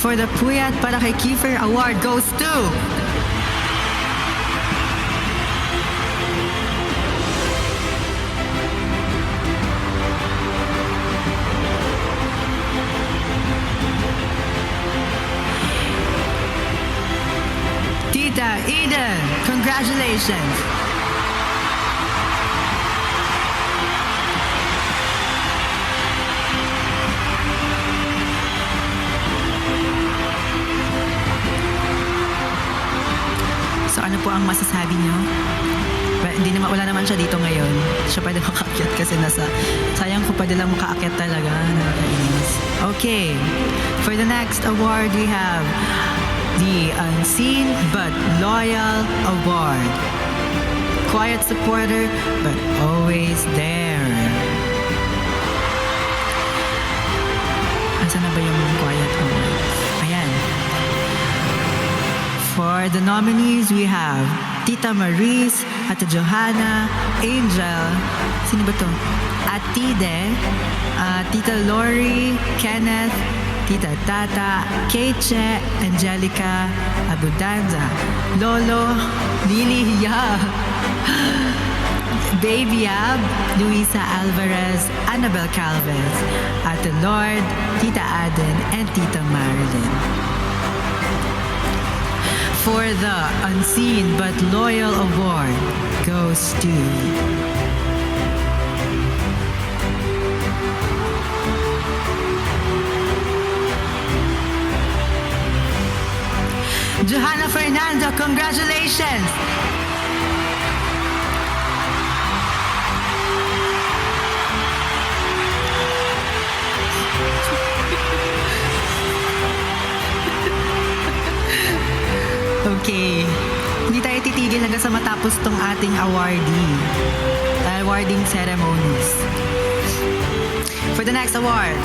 For the Puyat para kay Kiefer Award goes to... Tita Eden, congratulations. So ano po ang masasabi niyo? Wala naman siya dito ngayon. Siya pwede makaakyat kasi sayang ko pwede lang makaakyat talaga. Nakakainis. Okay. For the next award, we have the Unseen but Loyal Award. Quiet supporter but always there. Saan na ba yung quiet awards? Ayan. For the nominees, we have Tita Maris, Ate Johanna, Angel, sino ba to? Atide, Tita Lori, Kenneth, Tita Tata, Keche, Angelica, Abudanza, Lolo, Lily Ya, Baby Ab, Luisa Alvarez, Annabel Calvez, Ate Lord, Tita Aden, and Tita Marilyn. For the Unseen But Loyal Award goes to Johanna Fernando. Congratulations! Okay. Hindi tayo titigil hanggang sa matapos tong ating awarding ceremonies. For the next award,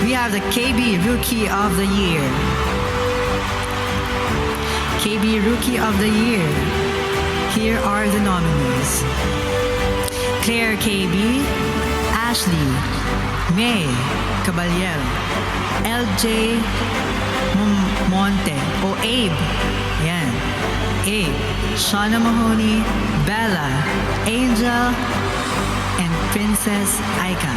we have the KB Rookie of the Year. KB Rookie of the Year. Here are the nominees. Claire KB, Ashley, May Caballero, LJ Monte, o Abe. Ayan. Abe, Shauna Mahoney, Bella, Angel, and Princess Aika.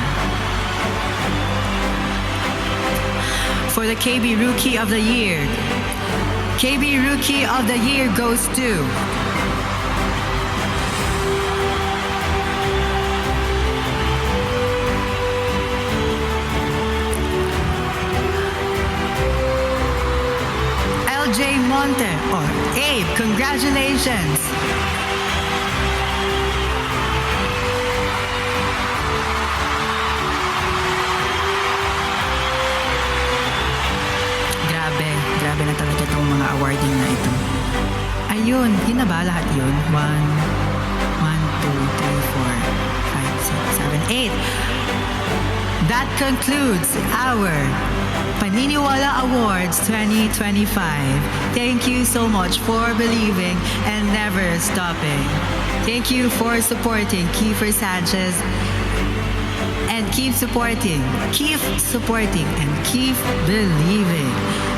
For the KB Rookie of the Year, KB Rookie of the Year goes to LJ Monte or Abe. Congratulations! Grabe na talaga itong mga awarding na ito. Ayun, yun na ba lahat yun? 1, 2, 3, 4, 5, 6, 7, 8. That concludes our Paniniwala Awards 2025. Thank you so much for believing and never stopping. Thank you for supporting Kiefer Sanchez. And keep supporting, and keep believing.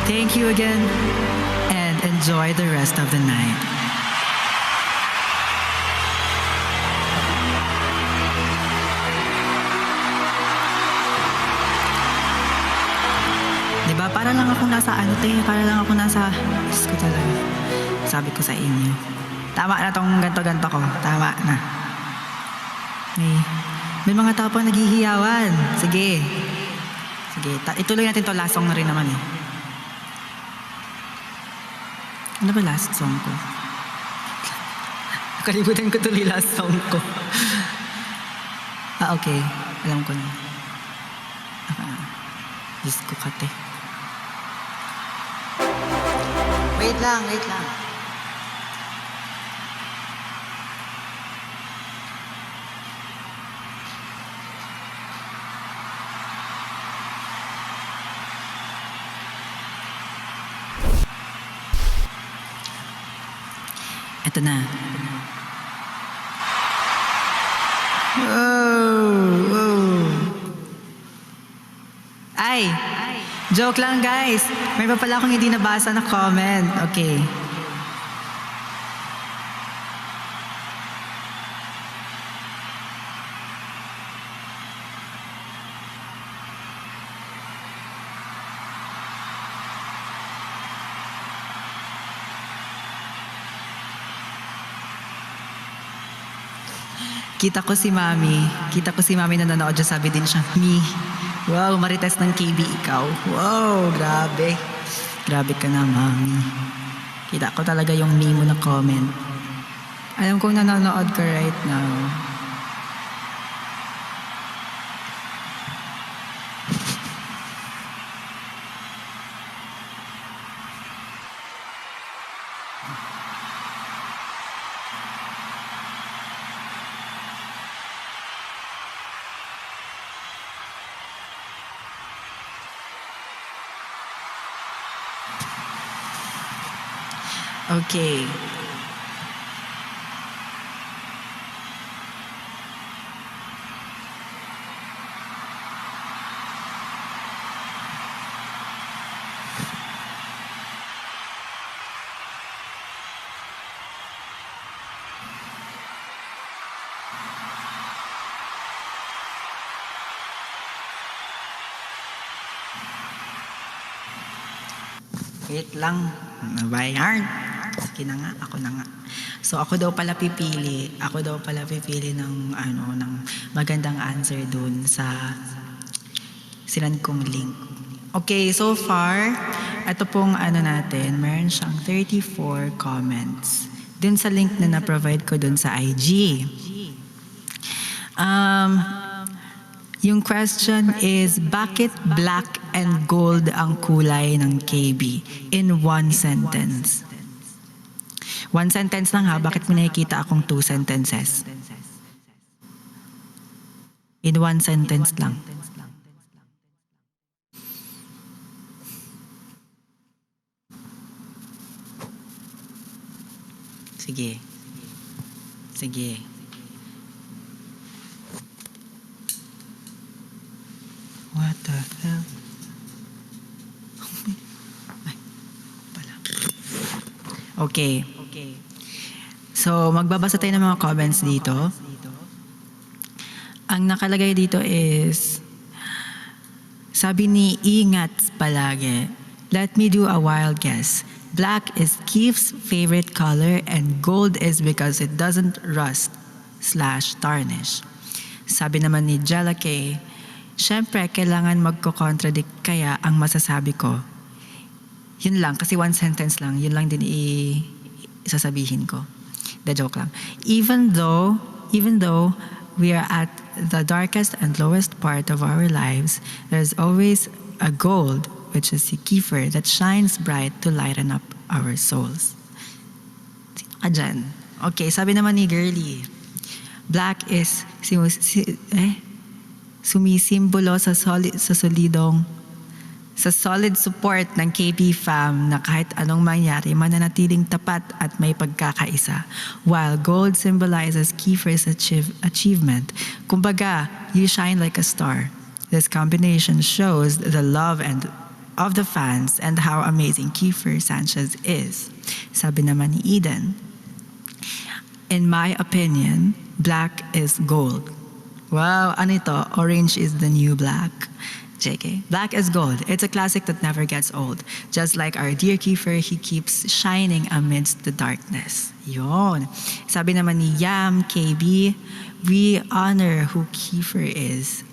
Thank you again, and enjoy the rest of the night. Diba? Para lang ako nasa Diyos ko talaga. Sabi ko sa inyo. Tama na tong ganto-ganto ko. Tama na. May mga tao pang naghihiyawan. Sige. Ituloy natin to. Last song na rin naman eh. Ano ba last song ko? Kalimutan ko tuloy last song ko. Okay. Alam ko na. Diyos ko kate. Wait lang. Ito na. Ay! Joke lang guys. May pa pala akong hindi nabasa na comment. Okay. Kita ko si Mami na nanonood dyan, sabi din siya, me. Wow, marites ng KB ikaw. Wow, grabe. Grabe ka na, Mami. Kita ko talaga yung me mo na comment. Alam kong nanonood ka right now. Okay. Wait lang. Bayard. Sige na nga, ako na nga. So ako daw pala pipili ng ng magandang answer dun sa sinand kong link. Okay, so far, ito pong natin, meron siyang 34 comments dun sa link na na-provide ko dun sa IG. Yung question is, bakit black and gold ang kulay ng KB in one sentence? One sentence lang ha, bakit mo nakikita akong 2 sentences? In one sentence lang. Sige. Sige. What the hell? Ay, pala. Okay. So, magbabasa tayo ng mga comments dito. Ang nakalagay dito is, sabi ni Ingat palagi, let me do a wild guess. Black is Keith's favorite color and gold is because it doesn't rust/tarnish. Sabi naman ni Jella K, syempre, kailangan magko-contradict kaya ang masasabi ko. Yun lang, kasi one sentence lang. Yun lang din isasabihin ko. The joke lang. Even though we are at the darkest and lowest part of our lives, there's always a gold, which is si Kiefer, that shines bright to lighten up our souls. Sino ka dyan? Okay, sabi naman ni Girlie, black is sumisimbolo sa solid support ng KP fam na kahit anong mangyari, mananatiling tapat at may pagkakaisa. While gold symbolizes Kiefer's achievement. Kumbaga, you shine like a star. This combination shows the love of the fans and how amazing Kiefer Sanchez is. Sabi naman ni Eden, in my opinion, black is gold. Wow, ano ito? Orange is the new black. JK. Black is gold. It's a classic that never gets old. Just like our dear Kiefer, he keeps shining amidst the darkness. Yon. Sabi naman ni Yam KB, we honor who Kiefer is.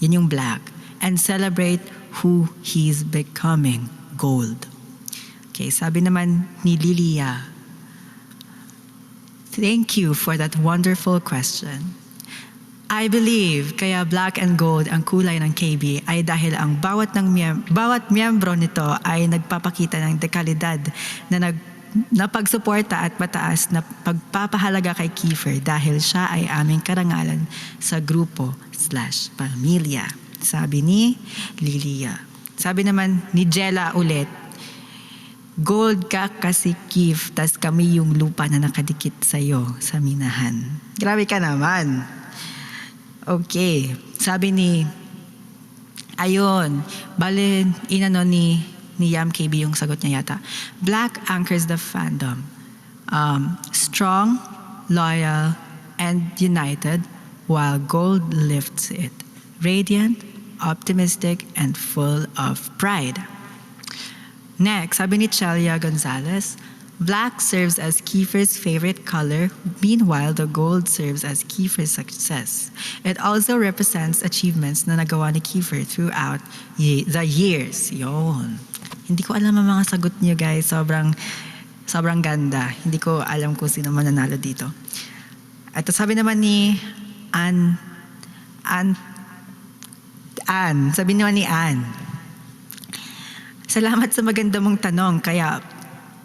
Yun yung black. And celebrate who he's becoming. Gold. Okay, sabi naman ni Lilia, thank you for that wonderful question. I believe kaya black and gold ang kulay ng KB ay dahil ang bawat miyembro nito ay nagpapakita ng dekalidad na pagsuporta at mataas na pagpapahalaga kay Kiefer dahil siya ay aming karangalan sa grupo/pamilya. Sabi ni Lilia. Sabi naman ni Jella ulit, gold ka kasi Keith, tas kami yung lupa na nakadikit sa'yo sa minahan. Grabe ka naman. Okay. Sabi ni, ayun, bale, ni Yam KB yung sagot niya yata. Black anchors the fandom. Strong, loyal, and united, while gold lifts it. Radiant, optimistic, and full of pride. Next, sabi ni Chelia Gonzalez, black serves as Kiefer's favorite color, meanwhile the gold serves as Kiefer's success. It also represents achievements na nagawa ni Kiefer throughout the years. Yon. Hindi ko alam ang mga sagot niyo guys. Sobrang ganda. Hindi ko alam kung sino mananalo dito. Ito sabi naman ni Ann. Sabi naman ni Ann, salamat sa maganda mong tanong. Kaya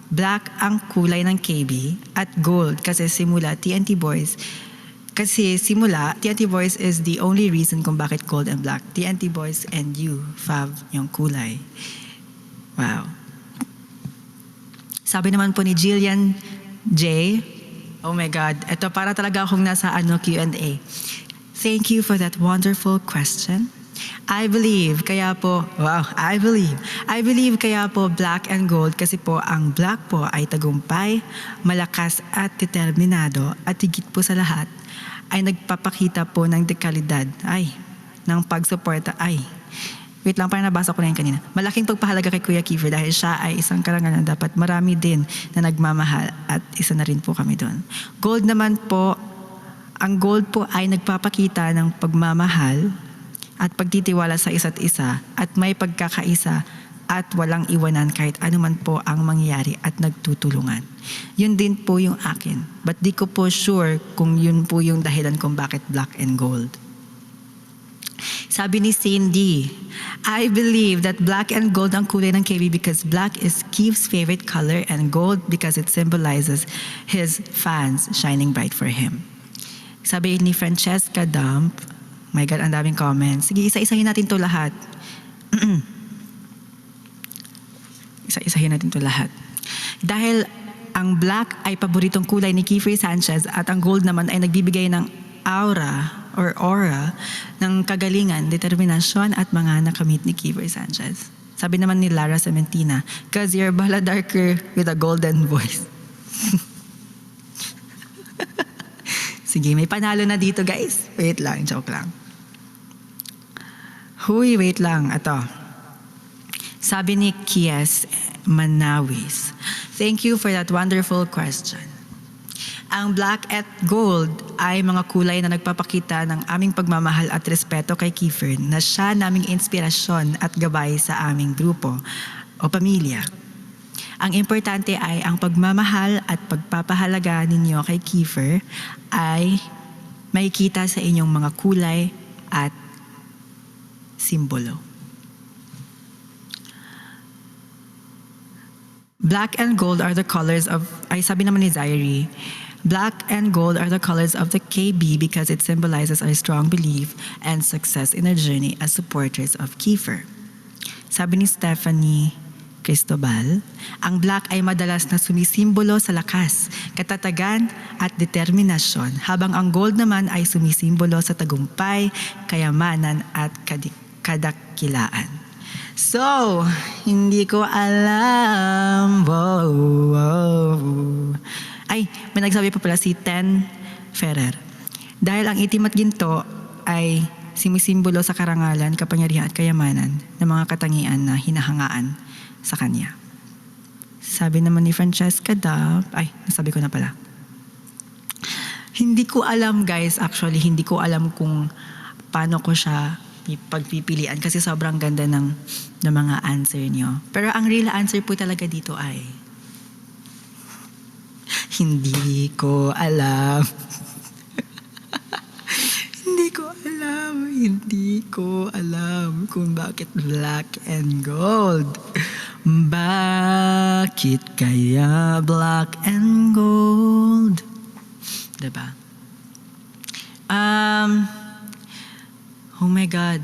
black ang kulay ng KB at gold kasi simula TNT Boys is the only reason kung bakit gold and black. TNT Boys and you, Fav, yung kulay. Wow. Sabi naman po ni Jillian J. Oh my God, ito para talaga akong nasa Q&A. Thank you for that wonderful question. I believe kaya po black and gold kasi po ang black po ay tagumpay, malakas at determinado at higit po sa lahat ay nagpapakita po ng dekalidad ng pagsuporta Wait lang, parang nabasa ko na yun kanina. Malaking pagpahalaga kay Kuya Kiefer dahil siya ay isang karangalan dapat marami din na nagmamahal at isa na rin po kami doon. Gold naman po, ang gold po ay nagpapakita ng pagmamahal at pagtitiwala sa isa't isa at may pagkakaisa at walang iwanan kahit anuman po ang mangyayari at nagtutulungan. Yun din po yung akin. But di ko po sure kung yun po yung dahilan kung bakit black and gold. Sabi ni Cindy, I believe that black and gold ang kulay ng KB because black is Keith's favorite color and gold because it symbolizes his fans shining bright for him. Sabi ni Francesca Dump, my God, ang daming comments. Sige, isa-isahin natin to lahat. Isa-isahin natin to lahat. Dahil ang black ay paboritong kulay ni Kiefer Sanchez at ang gold naman ay nagbibigay ng aura ng kagalingan, determinasyon at mga nakamit ni Kiefer Sanchez. Sabi naman ni Lara Cementina, "Cause you're bala darker with a golden voice." Sige, may panalo na dito guys. Wait lang, joke lang. Huy, wait lang. Ito. Sabi ni Kies Manawis, thank you for that wonderful question. Ang black at gold ay mga kulay na nagpapakita ng aming pagmamahal at respeto kay Kiefer na siya naming inspirasyon at gabay sa aming grupo o pamilya. Ang importante ay ang pagmamahal at pagpapahalaga ninyo kay Kiefer ay makikita sa inyong mga kulay at simbolo. Black and gold are the colors of, sabi naman ni Zairi, black and gold are the colors of the KB because it symbolizes our strong belief and success in our journey as supporters of Kiefer. Sabi ni Stephanie Cristobal, ang black ay madalas na sumisimbolo sa lakas, katatagan at determinasyon, habang ang gold naman ay sumisimbolo sa tagumpay, kayamanan at kadakilaan. So, hindi ko alam. May nagsabi pa pala si Ten Ferrer. Dahil ang itim at ginto ay sumisimbolo sa karangalan, kapangyarihan at kayamanan ng mga katangian na hinahangaan sa kanya. Sabi naman ni Francesca Dab, nasabi ko na pala. Hindi ko alam guys, actually, hindi ko alam kung paano ko siya pagpipilian kasi sobrang ganda ng mga answer niyo. Pero ang real answer po talaga dito ay hindi ko alam. Hindi ko alam kung bakit black and gold. Bakit kaya black and gold? Diba? Oh my God.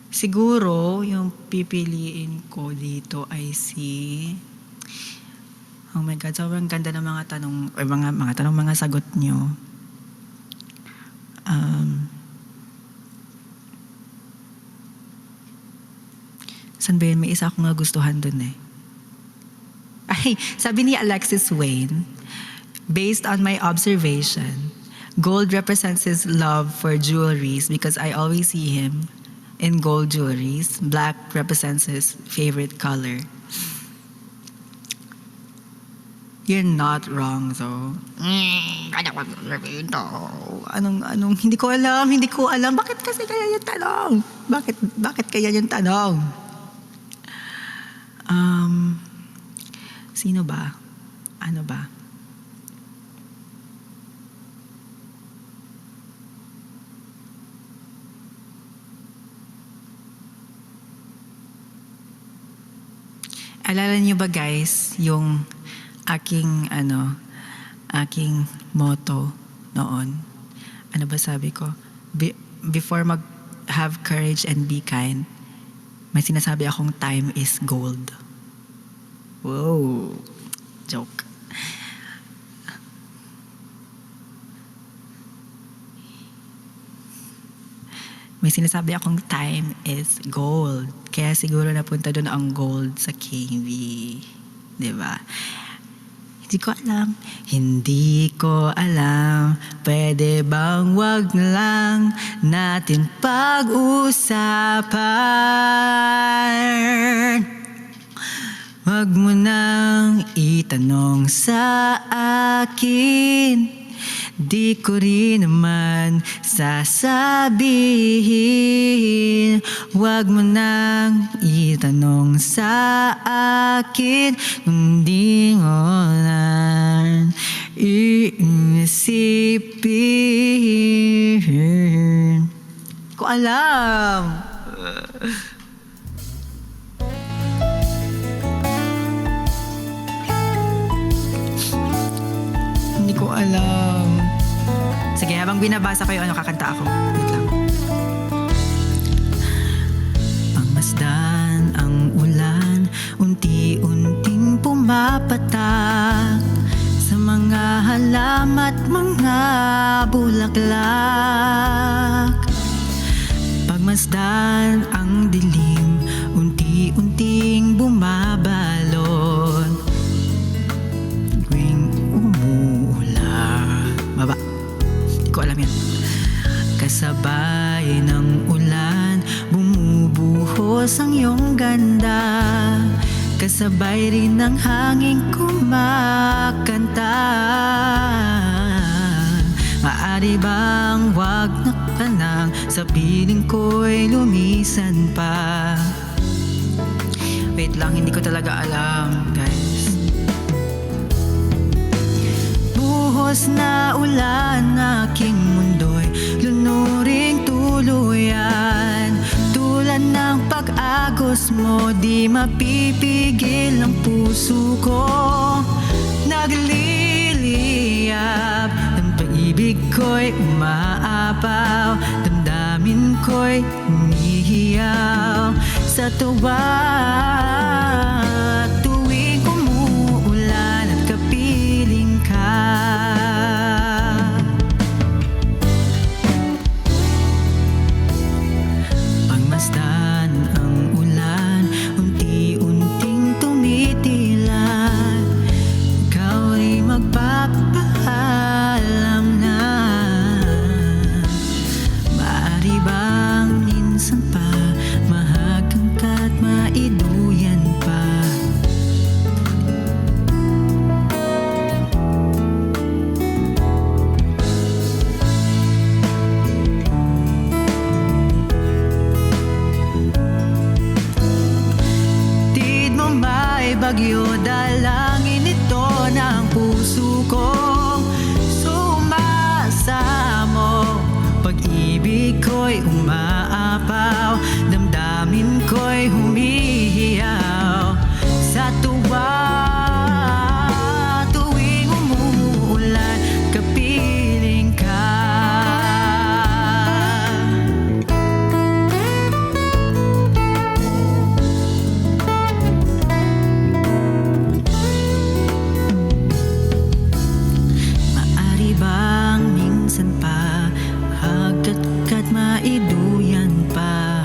Siguro, yung pipiliin ko dito ay oh my God, sobrang ganda ng mga tanong, mga sagot nyo. San ba yun? May isa akong nagustuhan dun eh. Sabi ni Alexis Wayne, based on my observation, gold represents his love for jewelries because I always see him in gold jewelries. Black represents his favorite color. You're not wrong though. Hindi ko alam. Bakit kasi kaya yung tanong? Bakit kaya yung tanong? Sino ba? Ano ba? Alala niyo ba guys, yung aking motto noon? Ano ba sabi ko? Before have courage and be kind. May sinasabi akong time is gold. Whoa. Joke. May sinasabi akong time is gold. Kaya siguro napunta doon ang gold sa KV. Diba? Hindi ko alam. Hindi ko alam. Pwede bang wag lang natin pag-usapan? Wag mo nang itanong sa akin. Di ko rin naman sasabihin. Wag mo nang itanong sa akin kung di mo lang iisipin. Ko alam. Hindi ko alam. Sige, habang binabasa ko yung kakanta ako. Wait lang. Pagmasdan ang ulan, unti-unting pumapatak sa mga halamat, mga bulaklak. Pagmasdan ang dilim, unti-unting bumabalot. Tuwing umuulan. Baba. Hindi ko alam yan. Kasabay ng ulan, bumubuhos ang iyong ganda. Kasabay rin ng hangin kumakanta. Maaari bang wag na ka nang sa piling ko'y lumisan pa? Wait lang, hindi ko talaga alam, guys. Buhos na ulan, aking mundo'y lunuring tuluyan. Tulad ng pag-agos mo, di mapipigil ang puso ko. Nagliliyab, ang pag-ibig ko'y umaapaw. Damdamin ko'y humihiyaw sa tuwa. Tuwing umuulan at kapiling ka. Pagmasdan ang ulan, unti-unting tumitila. Ikaw rin magpapaalam na. Maaari bang minsan pa mahagang ka't maiduyan pa? Tid mo may bagyo, dalangin ito ng puso ko. Sumasamo, pag-ibig ko'y umaapaw. Damdamin ko'y humihiyaw sa tuwa. Tuwing umuulan, kapiling ka. Maaari bang minsan pa hagkat maiduyan pa?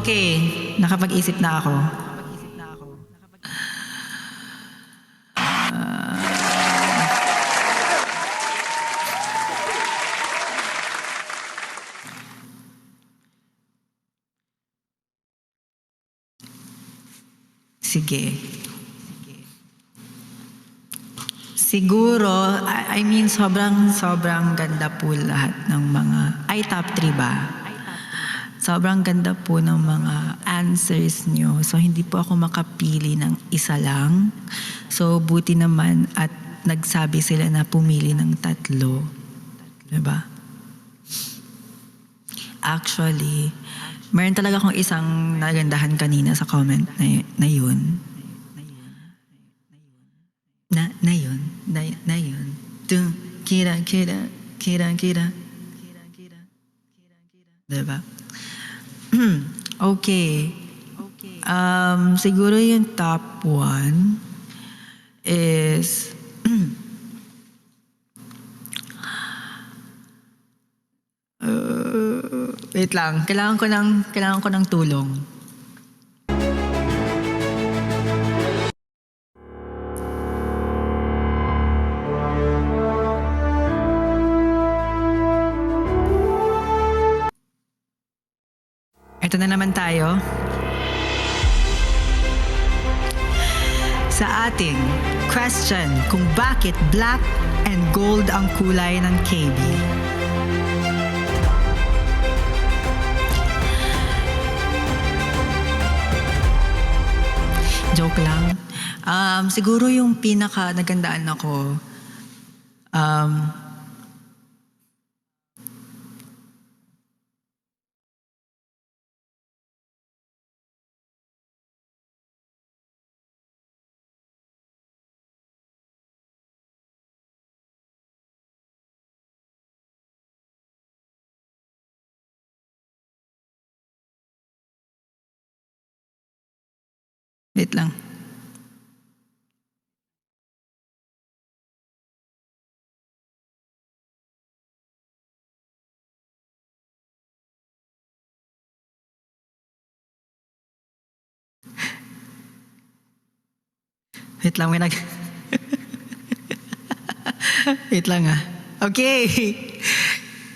Okay, nakapag-isip na ako. Sige. Siguro, I mean, sobrang ganda po lahat ng mga, top 3 ba? Sobrang ganda po ng mga answers nyo. So, hindi po ako makapili ng isa lang. So, buti naman at nagsabi sila na pumili ng 3. Diba? Actually, meron talaga akong isang nagandahan kanina sa comment na yun. Na yun. Tung, kira. Diba? Okay. Siguro yung top 1 is wait lang. Kailangan ko ng tulong. Ito na naman tayo. Sa ating question kung bakit black and gold ang kulay ng KB. Joke lang. Siguro yung pinaka nagandaan ako, wait lang. Wait lang, wait lang ah. Okay.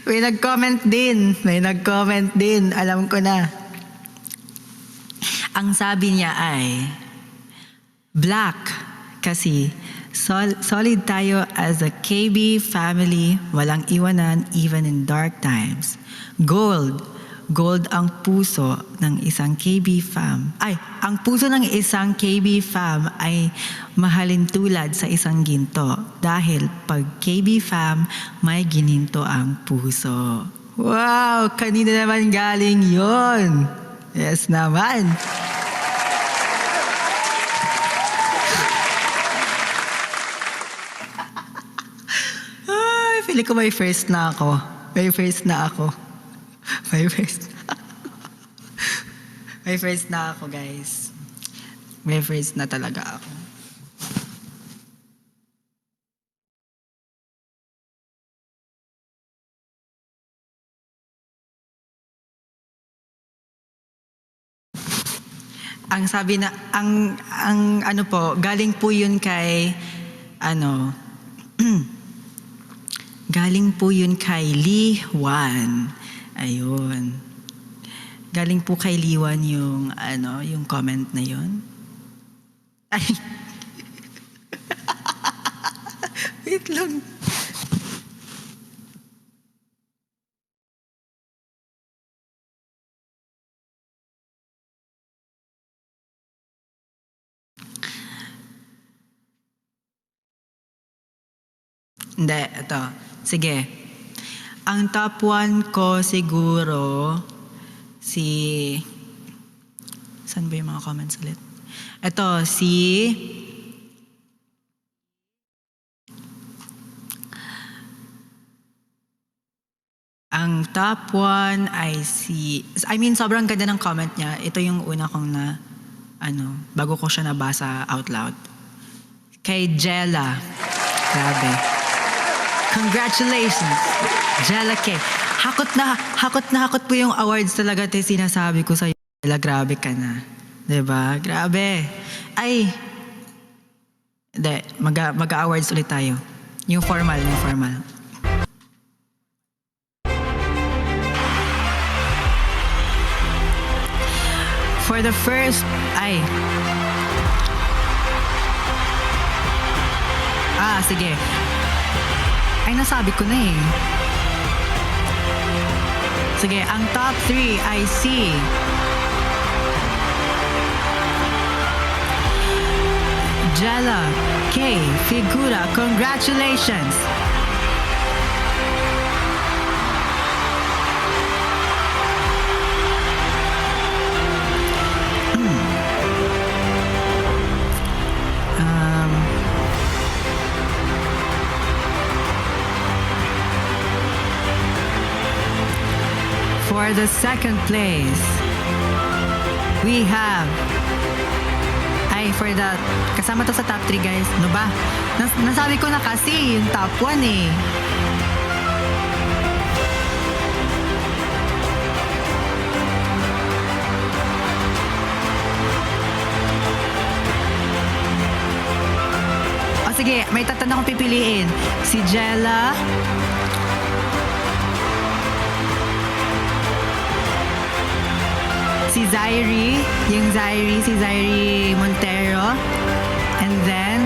May nag-comment din. Alam ko na. Ang sabi niya ay, black kasi solid tayo as a KB family, walang iwanan even in dark times. Gold ang puso ng isang KB fam. Ang puso ng isang KB fam ay mahalin tulad sa isang ginto. Dahil pag KB fam, may gininto ang puso. Wow! Kanina naman galing yon. Yes naman. Ay, feeling ko may first na ako. May first na ako, guys. May first na talaga ako. Ang sabi na, ang ano po, galing po yun kay, galing po yun kay Lee Wan. Ayun. Galing po kay Lee Wan yung, yung comment na yun. Ay. Wait lang. Hindi, ito. Sige. Ang top 1 ko siguro, saan ba yung mga comments ulit? Ito, ang top 1 ay sobrang ganda ng comment niya. Ito yung una kong bago ko siya nabasa out loud. Kay Jella. Grabe. Congratulations, Jella K. Hakot na hakot po yung awards talaga sinasabi ko sa'yo. Grabe ka na. 'Di ba? Grabe. Ay. Hindi, mag-awards ulit tayo. Yung formal. For the first, sige. Ay, nasabi ko na eh. Sige, ang top 3 ay si Jella K. Figura. Congratulations! For the second place, we have kasama to sa top 3 guys. Ano ba? Nasabi ko na kasi yung top 1 eh. O sige, may tatanda akong pipiliin. Si Jella, si Zairi, si Zairi Montero, and then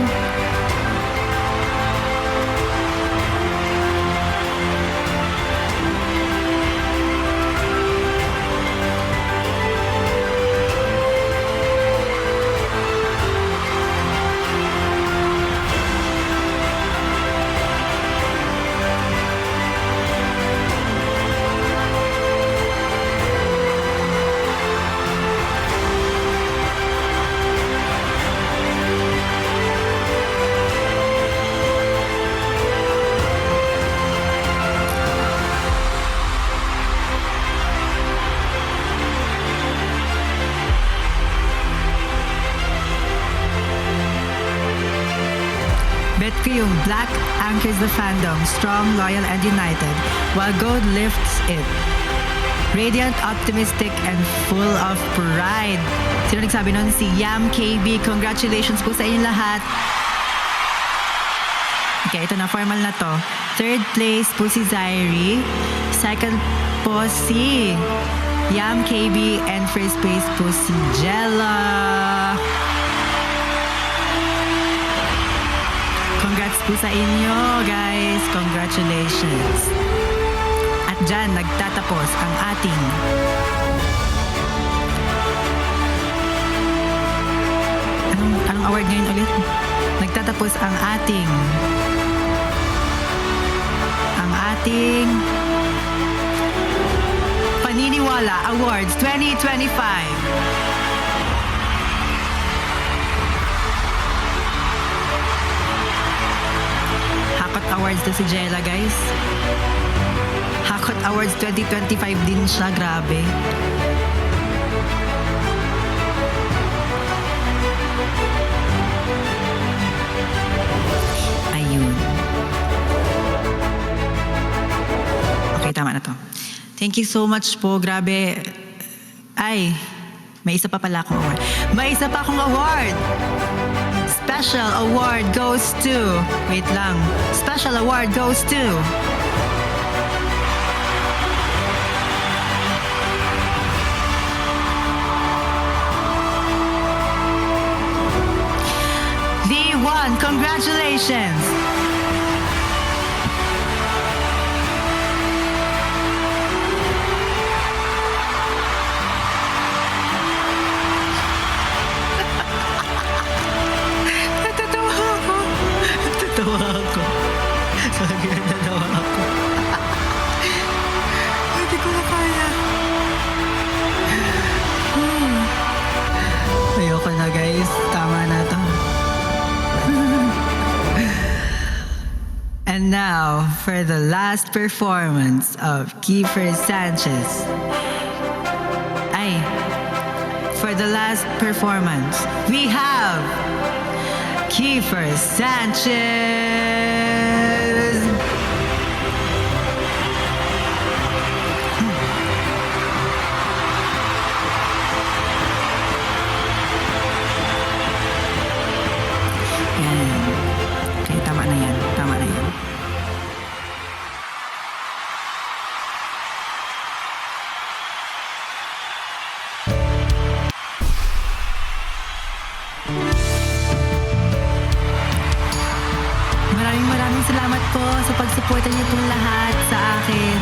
bet ko yung black anchors the fandom, strong, loyal, and united, while gold lifts it. Radiant, optimistic, and full of pride. Sino nagsabi nun? Si Yam KB. Congratulations po sa inyong lahat. Okay, ito na, formal na to. Third place po si Zairi. Second po si Yam KB. And first place po si Jella. Congrats po sa inyo, guys. Congratulations. At dyan, nagtatapos ang ating anong award ngayon ulit? Nagtatapos ang ating Paniniwala Awards 2025. Hakot Awards to si Jella, guys. Hakot Awards 2025 din siya, grabe. Ayun. Okay, tama na to. Thank you so much po, grabe. Ay, may isa pa pala akong award. May isa pa akong award! Special award goes to... Wait lang. Special award goes to... V1, congratulations! Natawa ako. Sabi na natawa ako. Hindi ko na kaya. Ayoko na, guys. Tama na to. And now, for the last performance of Kiefer Sanchez. For the last performance, we have Kiefer Sanchez. maraming salamat po sa pagsuporta niyo po lahat sa akin.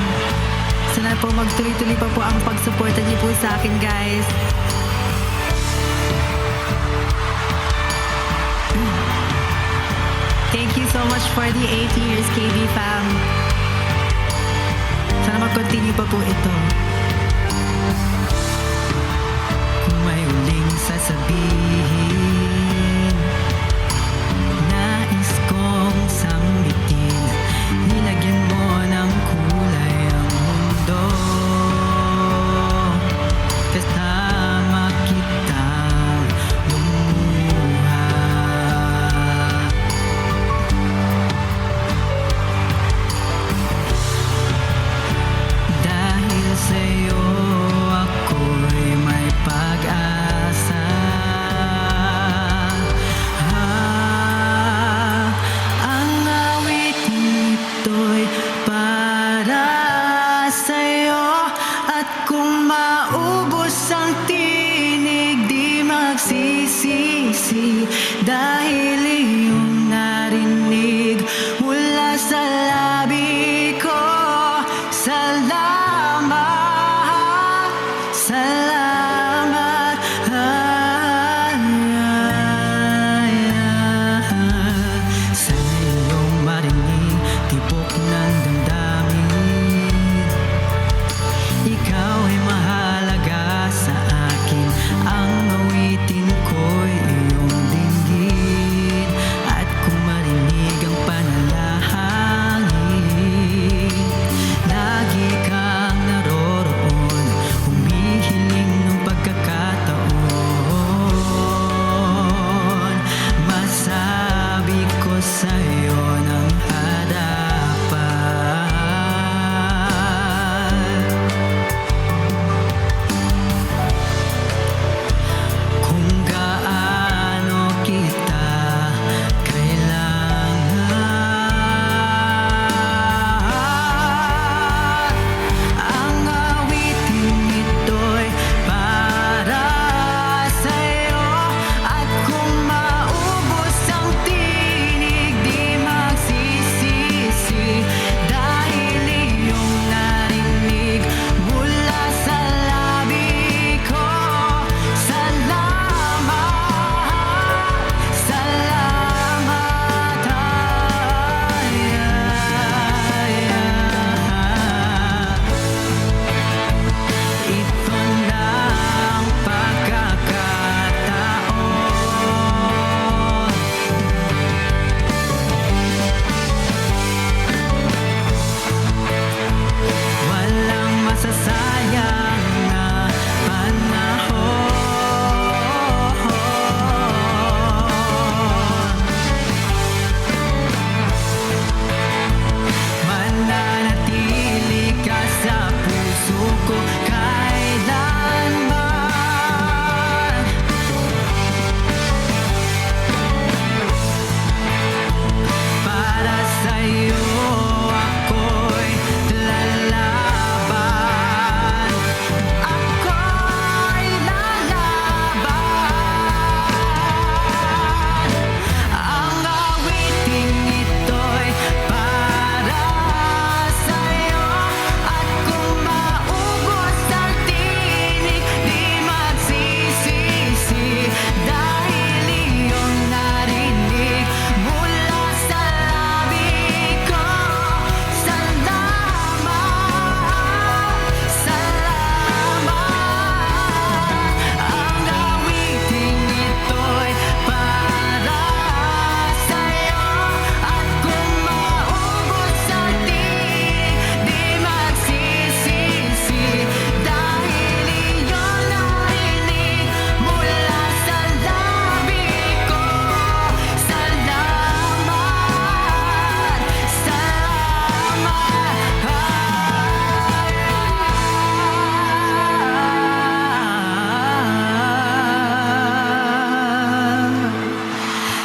Sana po magtuloy-tuloy pa po ang pagsuporta niyo po sa akin, guys. Thank you so much for the 8 years, KB fam. Sana mag-continue pa po ito. Kung may uling sasabihin, nais kong sambitin, nilagyan mo ng kulay ang mundo. Kasama kitang lumuha. Dahil sa'yo ako'y may pag-asa. Ang awitin ito'y para sa'yo. At kung maubos ang tinig, di magsisisi. Dahil iyong narinig mula sa labi ko. Salamat, salamat. Sana iyong marinig tibok ng damdamin. Ikaw ay mahalaga sa akin. Ang awitin ko'y iyong dinggin. At kung marinig ang panalangin, lagi kang naroroon, humihiling ng pagkakataon. Masabi ko sa'yo ng hadapan, kung gaano kita kailangan. Ang awitin ito'y para sa'yo. At kung maubos ang tinig, di magsisisi. Dahil iyong narinig mula sa labi ko. Salamat, salamat. Ito na ang pagkakataon. Walang masasayang na panahon. Mananatili ka sa puso ko kailanman. Para sa'yo ako'y lalaban. Ako'y lalaban. Ang awiting ito'y para sa'yo. At kung maubos ang tinig, di magsisisi. Dahil iyong narinig mula sa labi ko. Salamat, salamat. Ang awiting ito'y para sa'yo. At kung maubos ang tinig, di magsisisi. Dahil iyong narinig mula sa labi ko. Salamat, salamat.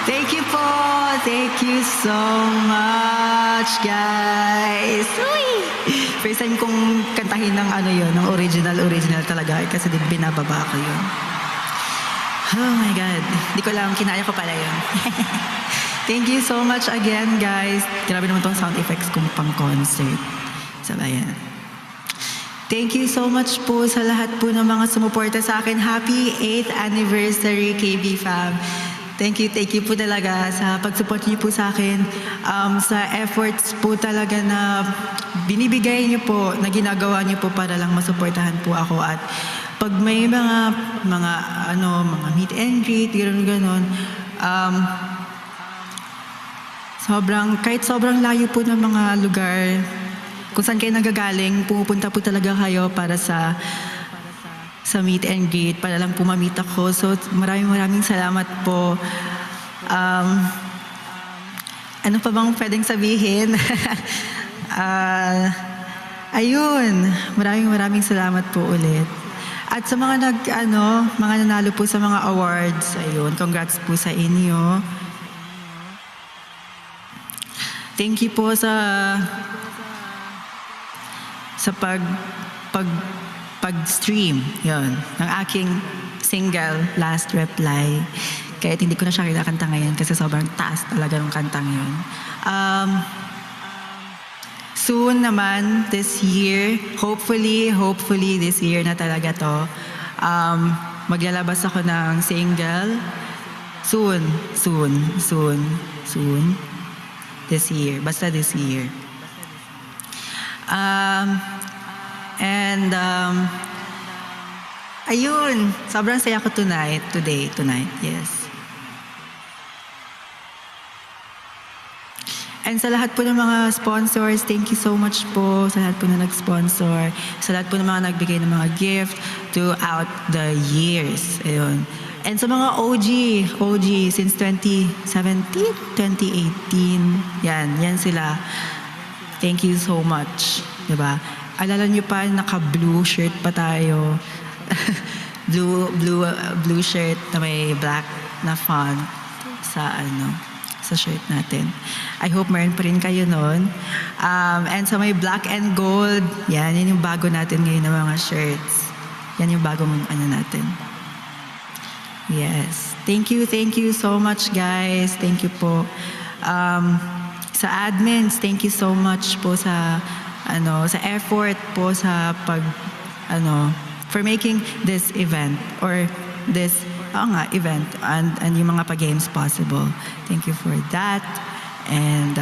Thank you po. Thank you so much, guys. Uy! First time kong kantahin ng ano yun, ng original talaga. Kasi din binababa ko yun. Oh my God. Di ko lang, kinaya ko pala yun. Thank you so much again, guys. Grabe naman tong sound effects kong pang-concert. Sabayan. Thank you so much po sa lahat po ng mga sumuporta sa akin. Happy 8th anniversary, KB Fam. Thank you po talaga sa pag-support niyo po sa akin. Sa efforts po talaga na binibigay niyo po, na ginagawa niyo po para lang masuportahan po ako. At pag may mga meet and greet, gano'n, kahit sobrang layo po ng mga lugar, kung saan kayo nagagaling, pumupunta po talaga kayo para sa meet and greet, para lang po ma-meet ako. So maraming salamat po. Ano pa bang pwedeng sabihin? Ayun, maraming salamat po ulit. At sa mga mga nanalo po sa mga awards, ayun, congrats po sa inyo. Thank you po sa pag-stream, yon, ng aking single, Last Reply. Kahit hindi ko na siya kinakanta ngayon kasi sobrang taas talaga ng kantang yun. Soon naman, this year, hopefully this year na talaga to, maglalabas ako ng single. Soon. This year, basta this year. Ayun, sobrang saya ko tonight, yes. And sa lahat po ng mga sponsors, thank you so much po sa lahat po na nag-sponsor, sa lahat po ng mga nagbigay ng mga gift throughout the years. Ayun. And sa mga OG since 2017, 2018, yan sila. Thank you so much. Diba? Alala niyo pa, naka-blue shirt pa tayo. blue shirt na may black na font sa shirt natin. I hope meron pa rin kayo nun. And sa may black and gold, yan yung bago natin ngayon na mga shirts. Yan yung bagong natin. Yes. Thank you so much, guys. Thank you po. Sa admins, thank you so much po sa effort po sa for making this event or this event and yung mga pa-games possible. Thank you for that. And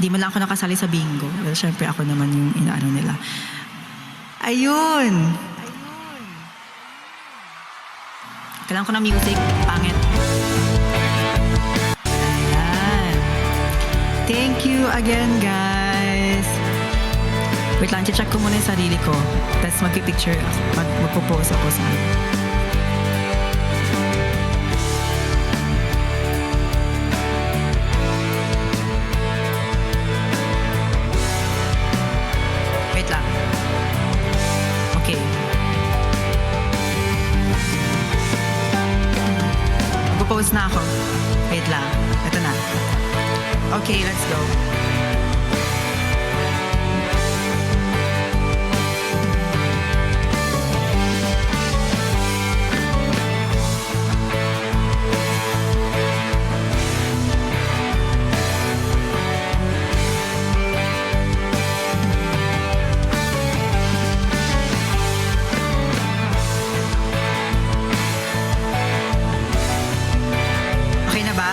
hindi man lang ako nakasali sa bingo. Well, syempre ako naman yung inaano nila. Ayun! Kailangan ko ng music. Pangit. Ayan. Thank you again, guys. Wait lang, check ko muna yung sarili ko. Tapos mag-picture, magpo-pose ako sa wait lang. Okay. Magpo-pose na ako. Wait lang. Ito na. Okay, let's go. Okay na ba?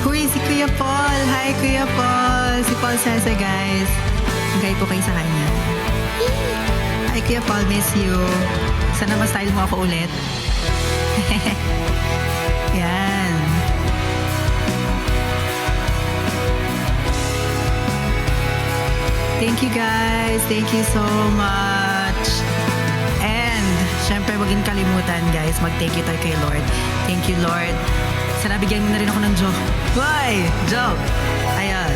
Huy, si Kuya Paul. Hi, Kuya Paul. Si Paul Sese, guys. Hanggang po kayo sa kanya. Hi, Kuya Paul. Miss you. Sana ma-style mo ako ulit. Yan. Thank you, guys. Thank you so much. And, syempre, huwag niyo kalimutan, guys. Mag-thank you tayo kay Lord. Thank you, Lord. Sana bigyan mo na rin ako ng joke. Why? Joke. Ayan.